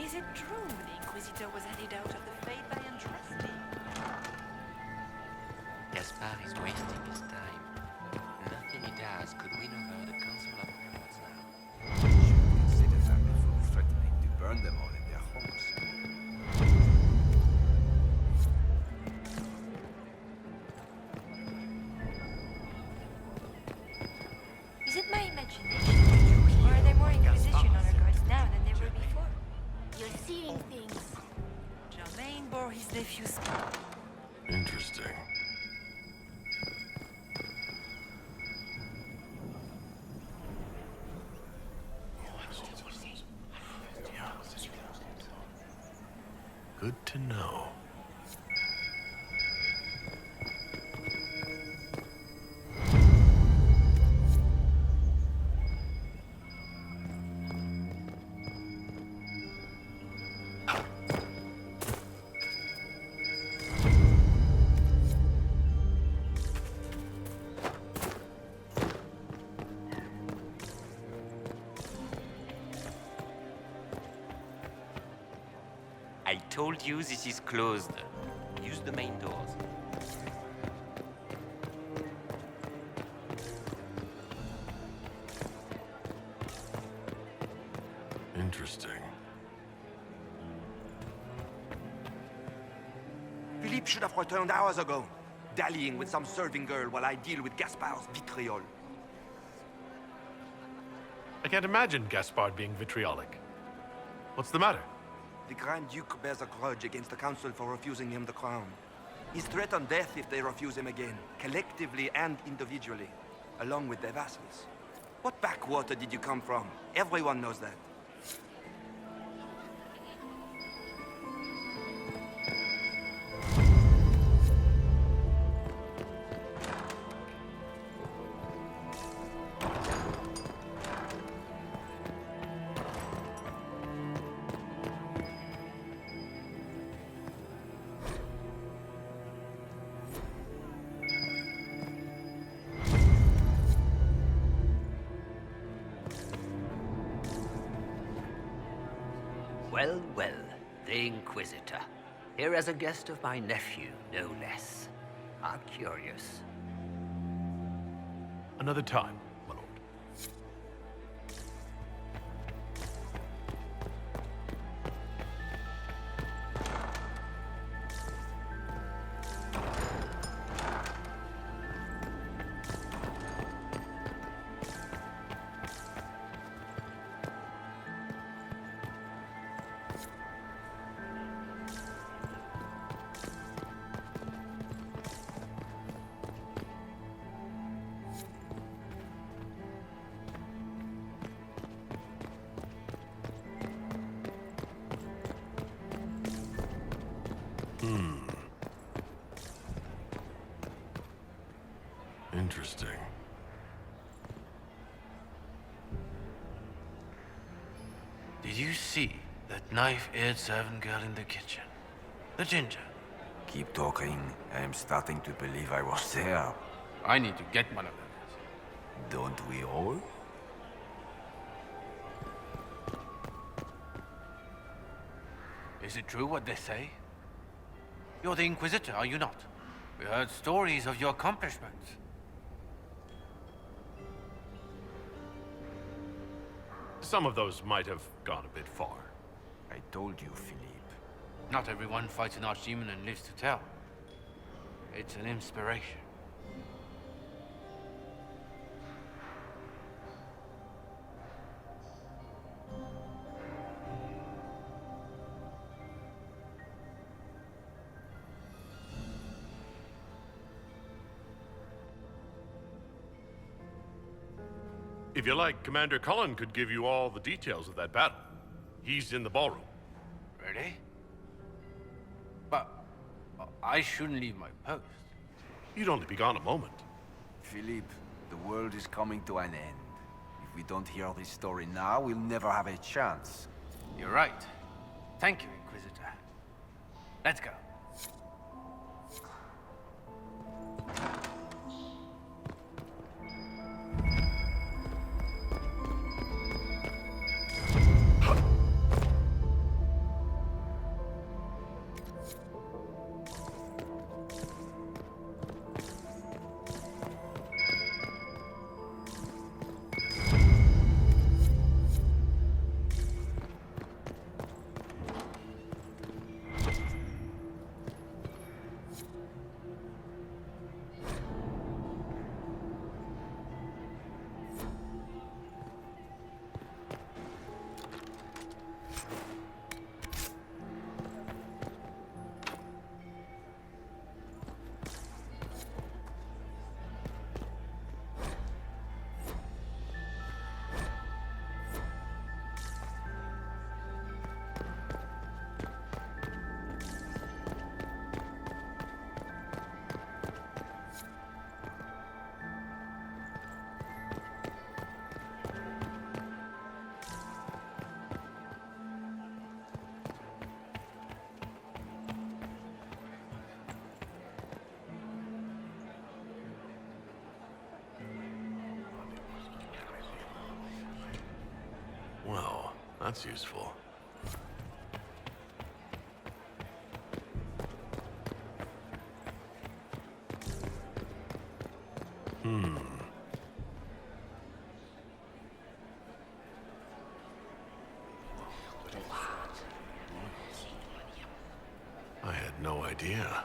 Is it true the Inquisitor was headed out of the Fate by Andraste? Gaspard is wasting his time. Nothing he does could win over the Council of Heralds now. Consider them before threatening to burn them all in their homes. Is it my imagination? Or are there more Inquisition honor guards now than there were before? You're seeing things. Germain bore his nephew's... Interesting. Good to know. I told you this is closed. Use the main doors. Interesting. Philippe should have returned hours ago, dallying with some serving girl while I deal with Gaspard's vitriol. I can't imagine Gaspard being vitriolic. What's the matter? The Grand Duke bears a grudge against the Council for refusing him the crown. He's threatened death if they refuse him again, collectively and individually, along with their vassals. What backwater did you come from? Everyone knows that. Well, well, the Inquisitor. Here as a guest of my nephew, no less. How curious. Another time. Interesting. Did you see that knife-eared servant girl in the kitchen? The ginger. Keep talking. I am starting to believe I was there. I need to get one of those. Don't we all? Is it true what they say? You're the Inquisitor, are you not? We heard stories of your accomplishments. Some of those might have gone a bit far. I told you, Philippe. Not everyone fights an archdemon and lives to tell. It's an inspiration. If you like, Commander Cullen could give you all the details of that battle. He's in the ballroom. Really? But I shouldn't leave my post. You'd only be gone a moment. Philippe, the world is coming to an end. If we don't hear this story now, we'll never have a chance. You're right. Thank you, Inquisitor. Let's go. Well, that's useful. no idea.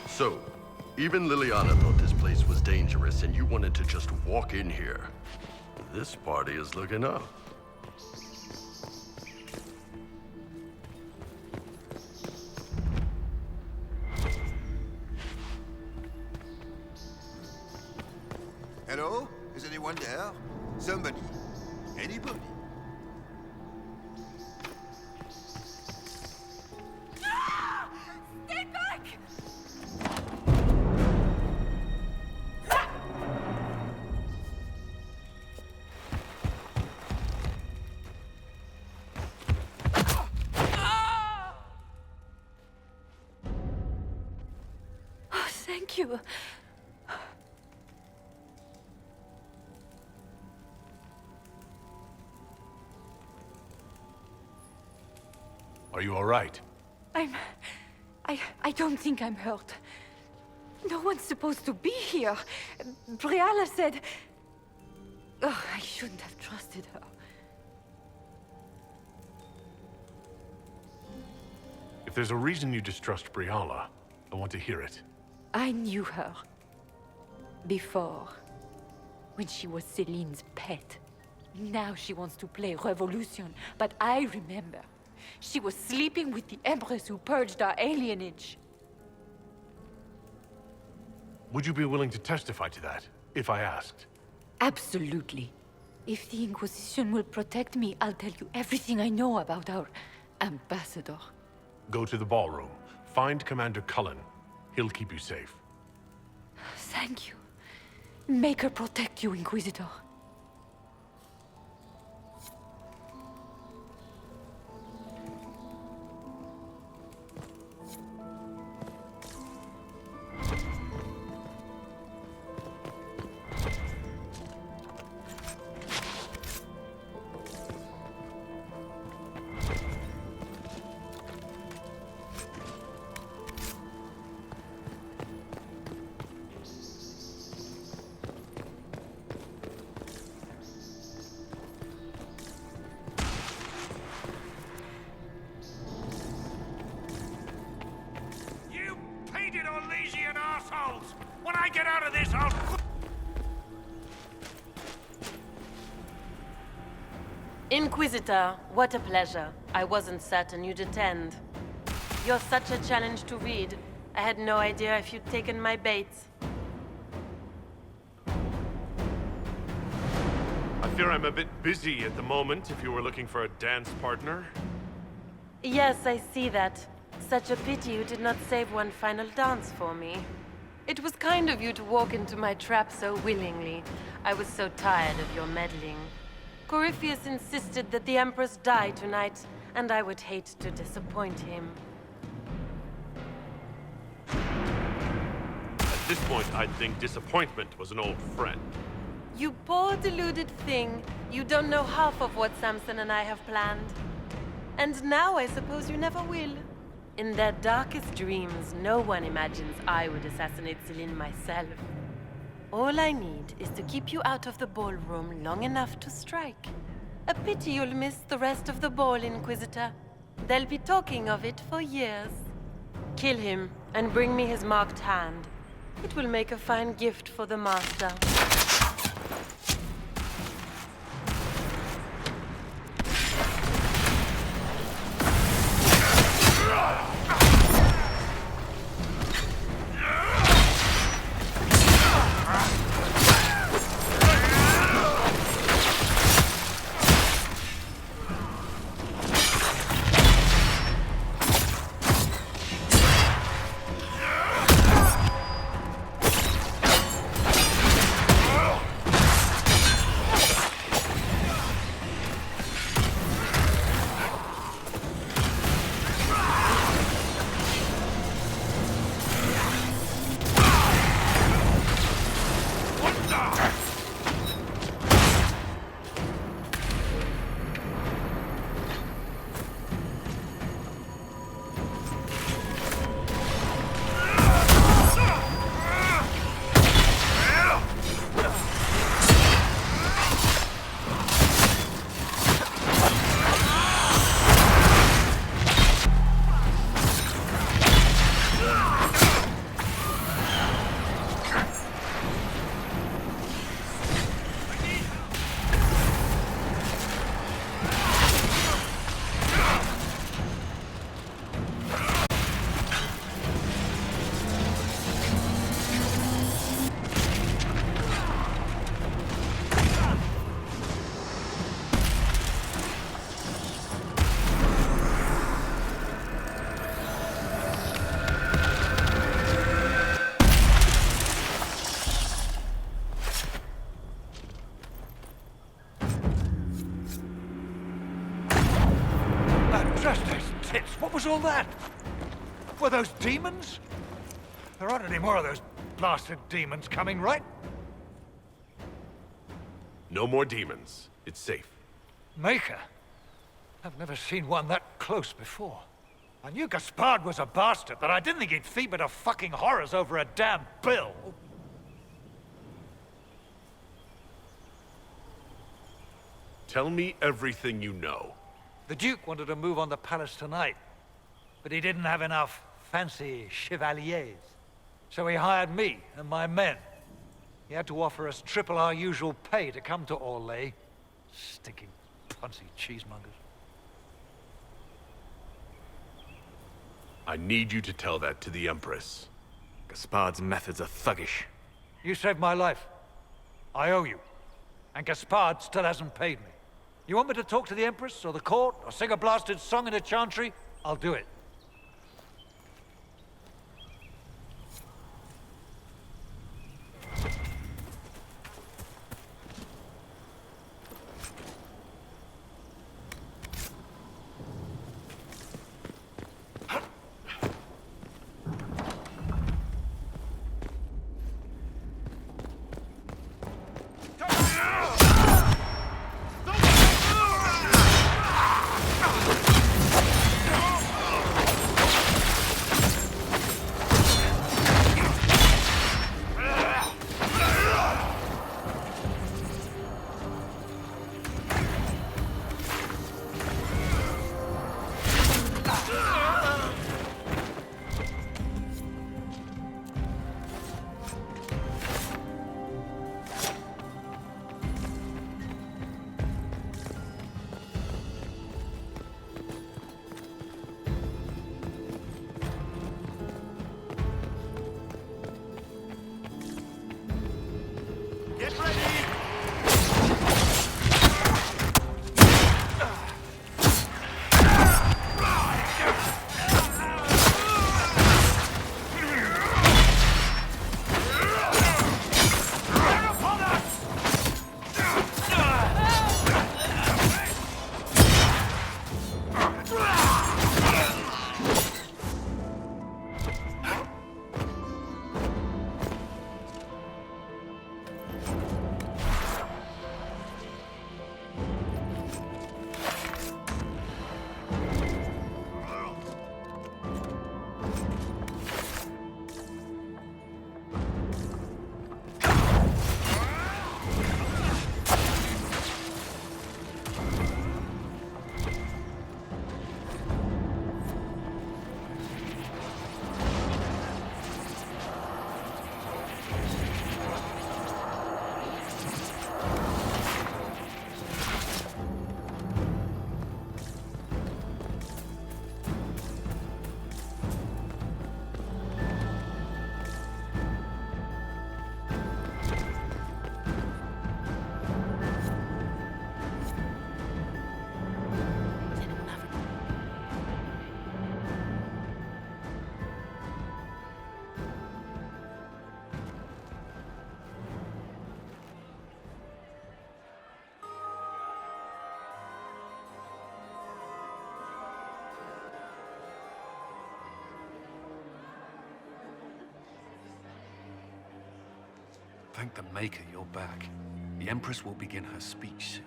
So, even Liliana thought this place was dangerous and you wanted to just walk in here. This party is looking up. Hello? Is anyone there? Somebody? Anybody? Stay back! Oh, thank you. Are you all right? I don't think I'm hurt. No one's supposed to be here. Briala said... Oh, I shouldn't have trusted her. If there's a reason you distrust Briala, I want to hear it. I knew her. Before. When she was Celine's pet. Now she wants to play Revolution, but I remember. She was sleeping with the Empress who purged our alienage. Would you be willing to testify to that, if I asked? Absolutely. If the Inquisition will protect me, I'll tell you everything I know about our ambassador. Go to the ballroom. Find Commander Cullen. He'll keep you safe. Thank you. Make her protect you, Inquisitor. When I get out of this, I'll... Inquisitor, what a pleasure. I wasn't certain you'd attend. You're such a challenge to read. I had no idea if you'd taken my bait. I fear I'm a bit busy at the moment if you were looking for a dance partner. Yes, I see that. Such a pity you did not save one final dance for me. It was kind of you to walk into my trap so willingly. I was so tired of your meddling. Corypheus insisted that the Empress die tonight, and I would hate to disappoint him. At this point, I'd think disappointment was an old friend. You poor deluded thing. You don't know half of what Samson and I have planned. And now I suppose you never will. In their darkest dreams, no one imagines I would assassinate Celine myself. All I need is to keep you out of the ballroom long enough to strike. A pity you'll miss the rest of the ball, Inquisitor. They'll be talking of it for years. Kill him, and bring me his marked hand. It will make a fine gift for the Master. What was all that? Were those demons? There aren't any more of those blasted demons coming, right? No more demons. It's safe. Maker? I've never seen one that close before. I knew Gaspard was a bastard, but I didn't think he'd feed me to fucking horrors over a damn bill. Tell me everything you know. The Duke wanted to move on the palace tonight, but he didn't have enough fancy chevaliers. So he hired me and my men. He had to offer us triple our usual pay to come to Orlais. Stinking punsy cheesemongers. I need you to tell that to the Empress. Gaspard's methods are thuggish. You saved my life. I owe you. And Gaspard still hasn't paid me. You want me to talk to the Empress, or the court, or sing a blasted song in a chantry? I'll do it. Thank the Maker you're back. The Empress will begin her speech soon.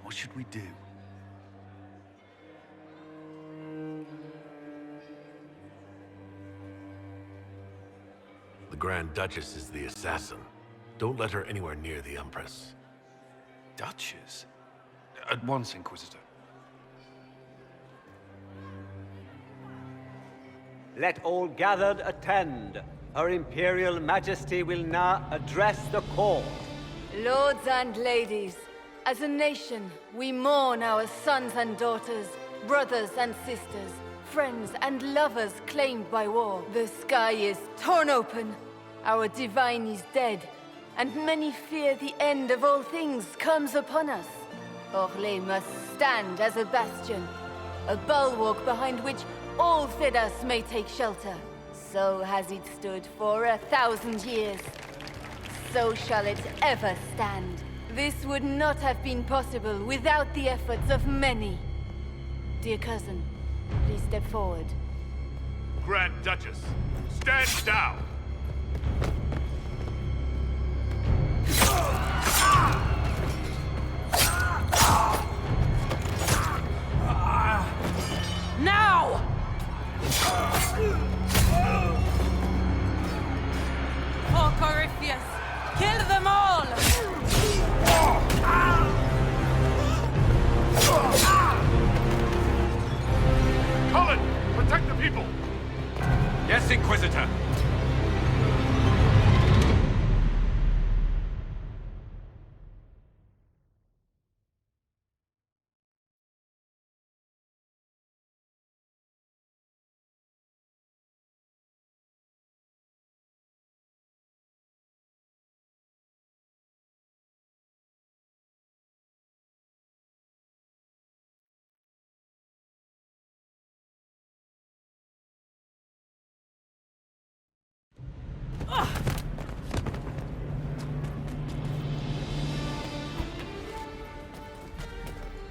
What should we do? The Grand Duchess is the assassin. Don't let her anywhere near the Empress. Duchess? At once, Inquisitor. Let all gathered attend. Her Imperial Majesty will now address the court. Lords and ladies, as a nation, we mourn our sons and daughters, brothers and sisters, friends and lovers claimed by war. The sky is torn open, our divine is dead, and many fear the end of all things comes upon us. Orlais must stand as a bastion, a bulwark behind which all Thedas may take shelter. So has it stood for 1,000 years. So shall it ever stand. This would not have been possible without the efforts of many. Dear cousin, please step forward. Grand Duchess, stand down! Now! Oh, Corypheus! Kill them all! Cullen, protect the people! Yes, Inquisitor!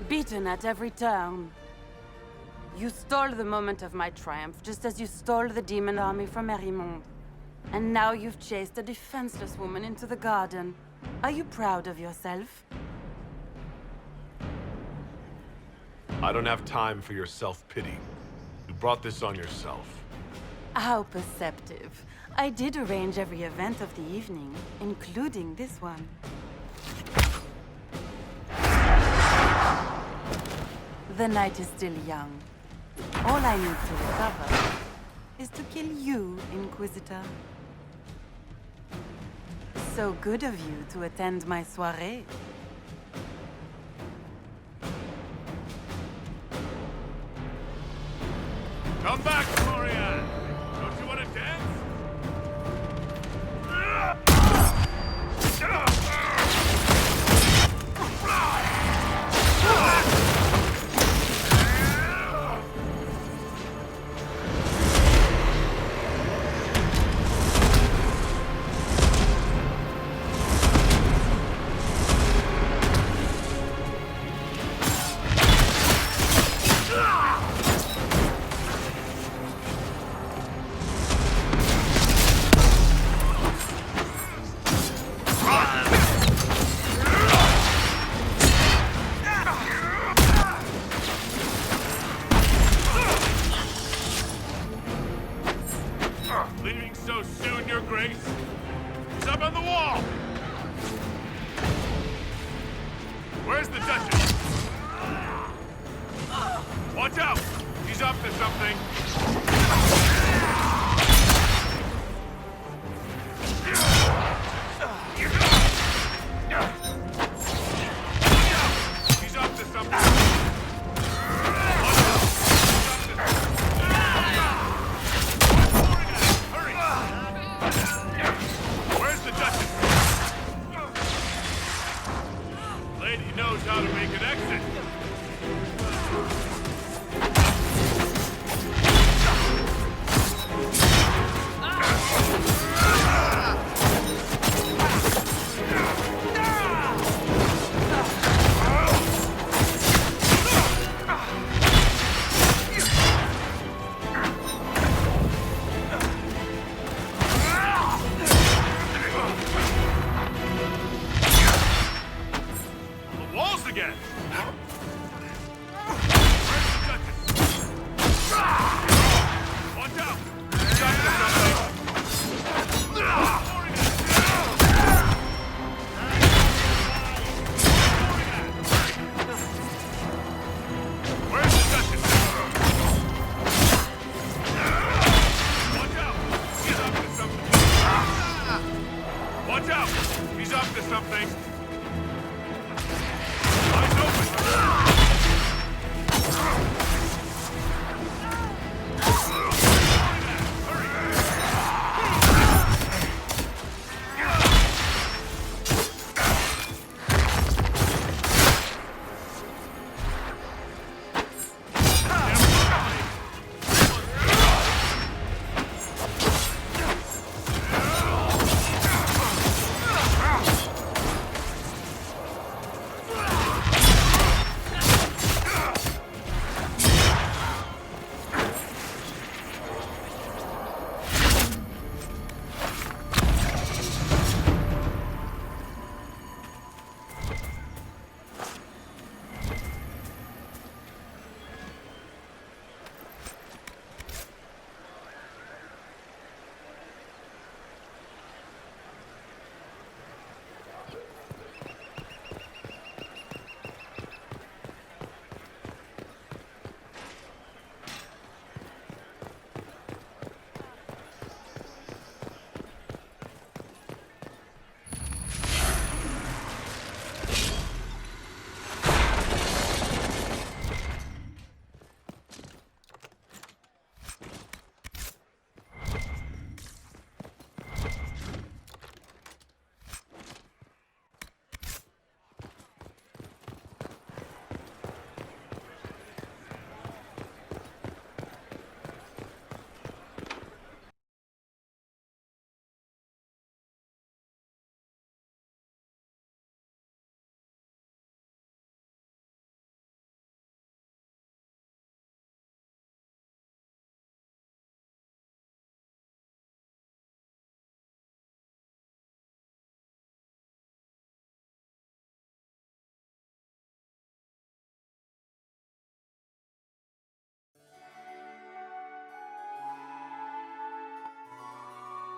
Beaten at every turn. You stole the moment of my triumph, just as you stole the demon army from Merimond. And now you've chased a defenseless woman into the garden. Are you proud of yourself? I don't have time for your self-pity. You brought this on yourself. How perceptive. I did arrange every event of the evening, including this one. The night is still young. All I need to recover is to kill you, Inquisitor. So good of you to attend my soirée. Come back, Florian! Don't you want to dance? Leaving so soon, Your Grace? He's up on the wall! Where's the Duchess? Watch out! He's up to something! He's up to something! Where's the Duchess? Lady knows how to make Watch out! He's up to something! Eyes open!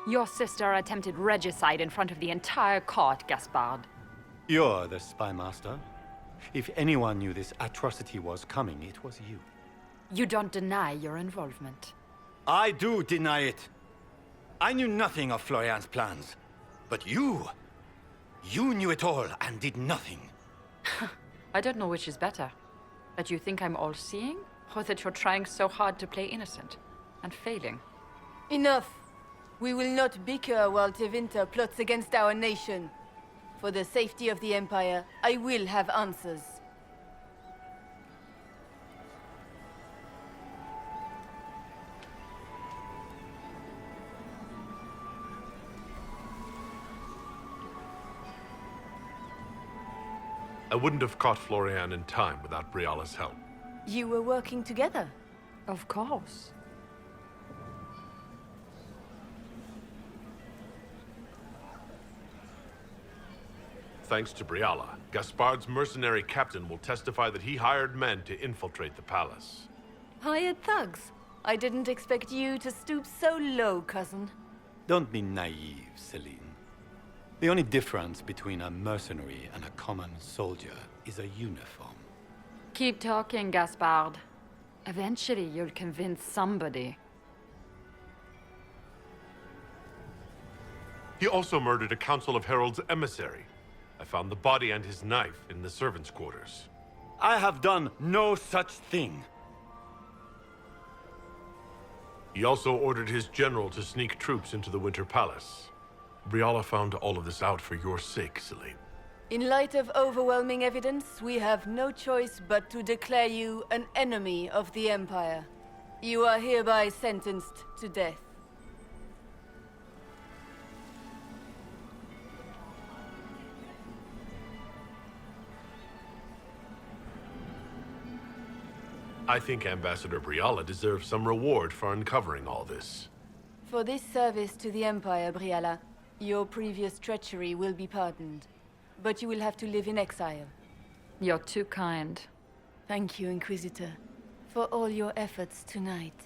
Your sister attempted regicide in front of the entire court, Gaspard. You're the spy master. If anyone knew this atrocity was coming, it was you. You don't deny your involvement. I do deny it. I knew nothing of Florian's plans. But you knew it all and did nothing. I don't know which is better. That you think I'm all-seeing, or that you're trying so hard to play innocent and failing. Enough. We will not bicker while Tevinter plots against our nation. For the safety of the Empire, I will have answers. I wouldn't have caught Florian in time without Briala's help. You were working together? Of course. Thanks to Briala, Gaspard's mercenary captain will testify that he hired men to infiltrate the palace. Hired thugs? I didn't expect you to stoop so low, cousin. Don't be naive, Celine. The only difference between a mercenary and a common soldier is a uniform. Keep talking, Gaspard. Eventually, you'll convince somebody. He also murdered a Council of Heralds emissary. I found the body and his knife in the servants' quarters. I have done no such thing. He also ordered his general to sneak troops into the Winter Palace. Briala found all of this out for your sake, Celine. In light of overwhelming evidence, we have no choice but to declare you an enemy of the Empire. You are hereby sentenced to death. I think Ambassador Briala deserves some reward for uncovering all this. For this service to the Empire, Briala, your previous treachery will be pardoned. But you will have to live in exile. You're too kind. Thank you, Inquisitor, for all your efforts tonight.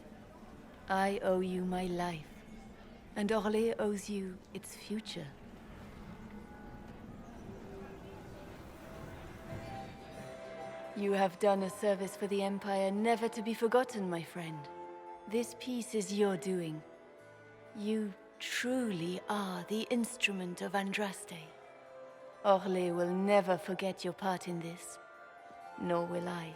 I owe you my life, and Orlais owes you its future. You have done a service for the Empire never to be forgotten, my friend. This piece is your doing. You truly are the instrument of Andraste. Orlais will never forget your part in this, nor will I.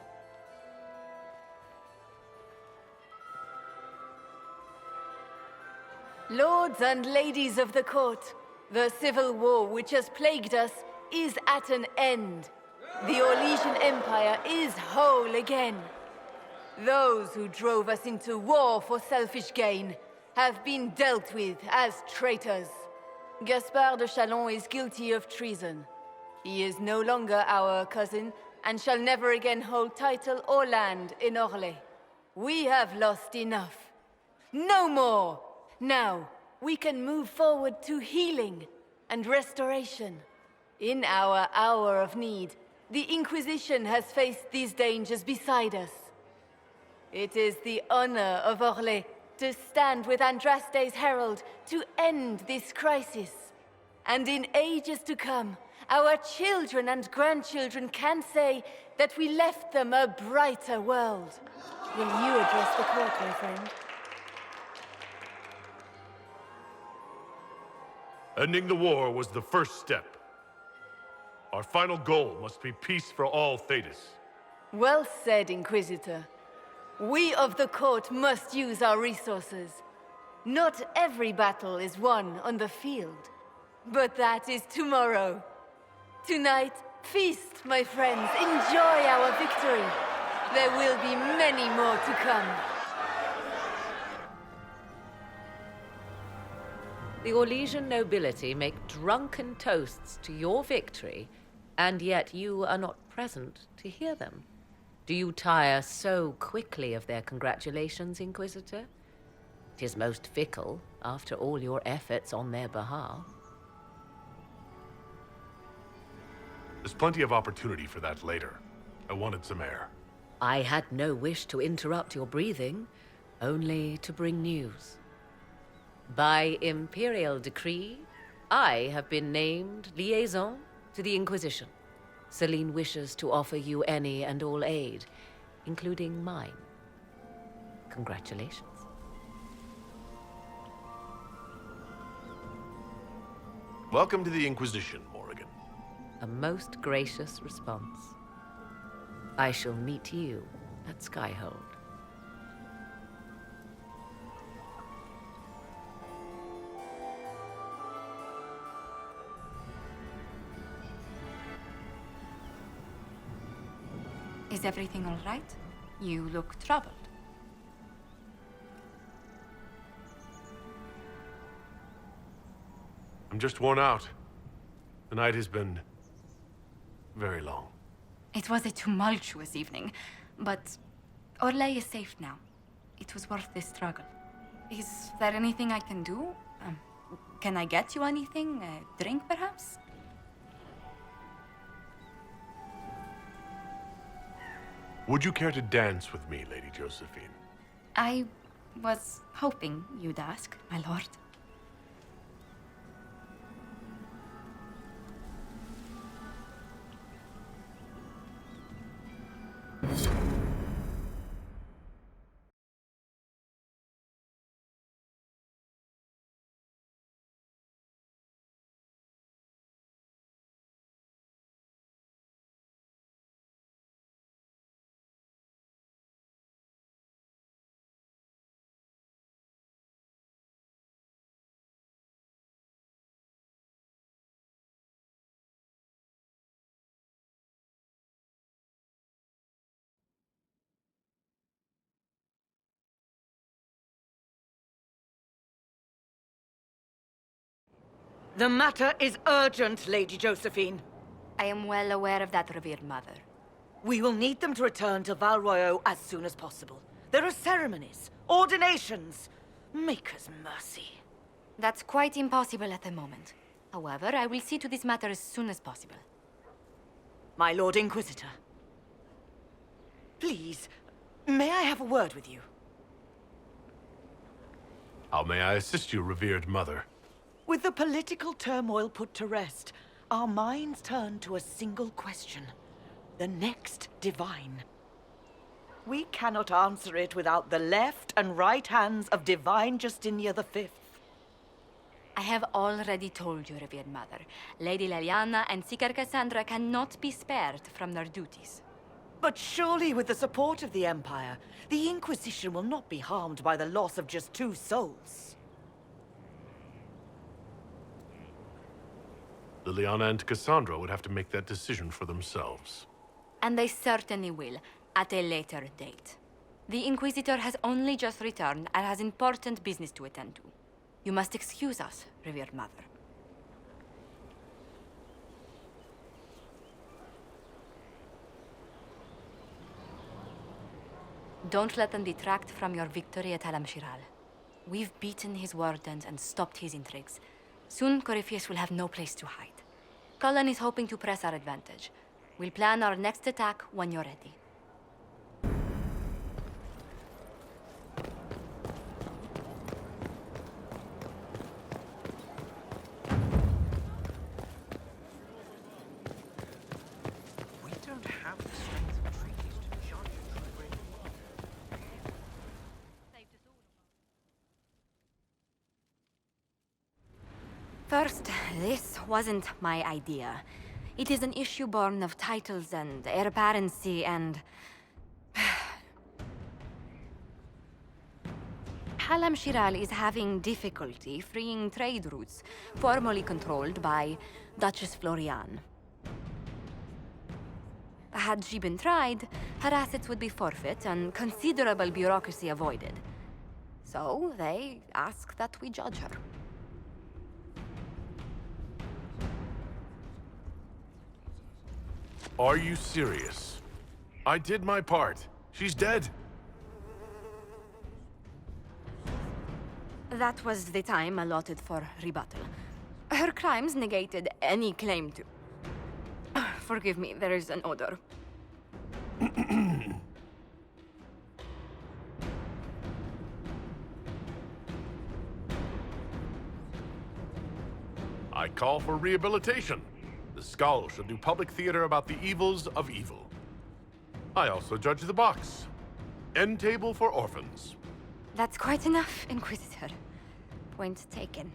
Lords and ladies of the court, the civil war which has plagued us is at an end. The Orlesian Empire is whole again. Those who drove us into war for selfish gain have been dealt with as traitors. Gaspard de Chalon is guilty of treason. He is no longer our cousin and shall never again hold title or land in Orlais. We have lost enough. No more! Now, we can move forward to healing and restoration. In our hour of need, the Inquisition has faced these dangers beside us. It is the honor of Orlais to stand with Andraste's herald to end this crisis. And in ages to come, our children and grandchildren can say that we left them a brighter world. Will you address the court, my friend? Ending the war was the first step. Our final goal must be peace for all Thedas. Well said, Inquisitor. We of the court must use our resources. Not every battle is won on the field, but that is tomorrow. Tonight, feast, my friends. Enjoy our victory. There will be many more to come. The Orlesian nobility make drunken toasts to your victory, and yet you are not present to hear them. Do you tire so quickly of their congratulations, Inquisitor? 'Tis most fickle, after all your efforts on their behalf. There's plenty of opportunity for that later. I wanted some air. I had no wish to interrupt your breathing, only to bring news. By imperial decree, I have been named liaison to the Inquisition. Celine wishes to offer you any and all aid, including mine. Congratulations. Welcome to the Inquisition, Morrigan. A most gracious response. I shall meet you at Skyhold. Is everything all right? You look troubled. I'm just worn out. The night has been very long. It was a tumultuous evening, but Orlais is safe now. It was worth the struggle. Is there anything I can do? Can I get you anything? A drink, perhaps? Would you care to dance with me, Lady Josephine? I was hoping you'd ask, my lord. The matter is urgent, Lady Josephine. I am well aware of that, revered mother. We will need them to return to Val Royeaux as soon as possible. There are ceremonies, ordinations. Maker's mercy. That's quite impossible at the moment. However, I will see to this matter as soon as possible. My Lord Inquisitor. Please, may I have a word with you? How may I assist you, revered mother? With the political turmoil put to rest, our minds turn to a single question. The next divine. We cannot answer it without the left and right hands of Divine Justinia V. I have already told you, revered mother. Lady Leliana and Seeker Cassandra cannot be spared from their duties. But surely with the support of the Empire, the Inquisition will not be harmed by the loss of just 2 souls. Liliana and Cassandra would have to make that decision for themselves. And they certainly will, at a later date. The Inquisitor has only just returned and has important business to attend to. You must excuse us, revered mother. Don't let them detract from your victory at Al-Amshiral. We've beaten his wardens and stopped his intrigues. Soon, Corypheus will have no place to hide. Cullen is hoping to press our advantage. We'll plan our next attack when you're ready. We don't have the strength of treaties to judge a true great war. First, this wasn't my idea. It is an issue born of titles and heir apparency and... Al-Amshiral is having difficulty freeing trade routes formerly controlled by Duchess Florian. Had she been tried, her assets would be forfeit and considerable bureaucracy avoided. So they ask that we judge her. Are you serious? I did my part. She's dead. That was the time allotted for rebuttal. Her crimes negated any claim to... Forgive me, there is an odor. I call for rehabilitation. The Skull shall do public theater about the evils of evil. I also judge the box. End table for orphans. That's quite enough, Inquisitor. Point taken.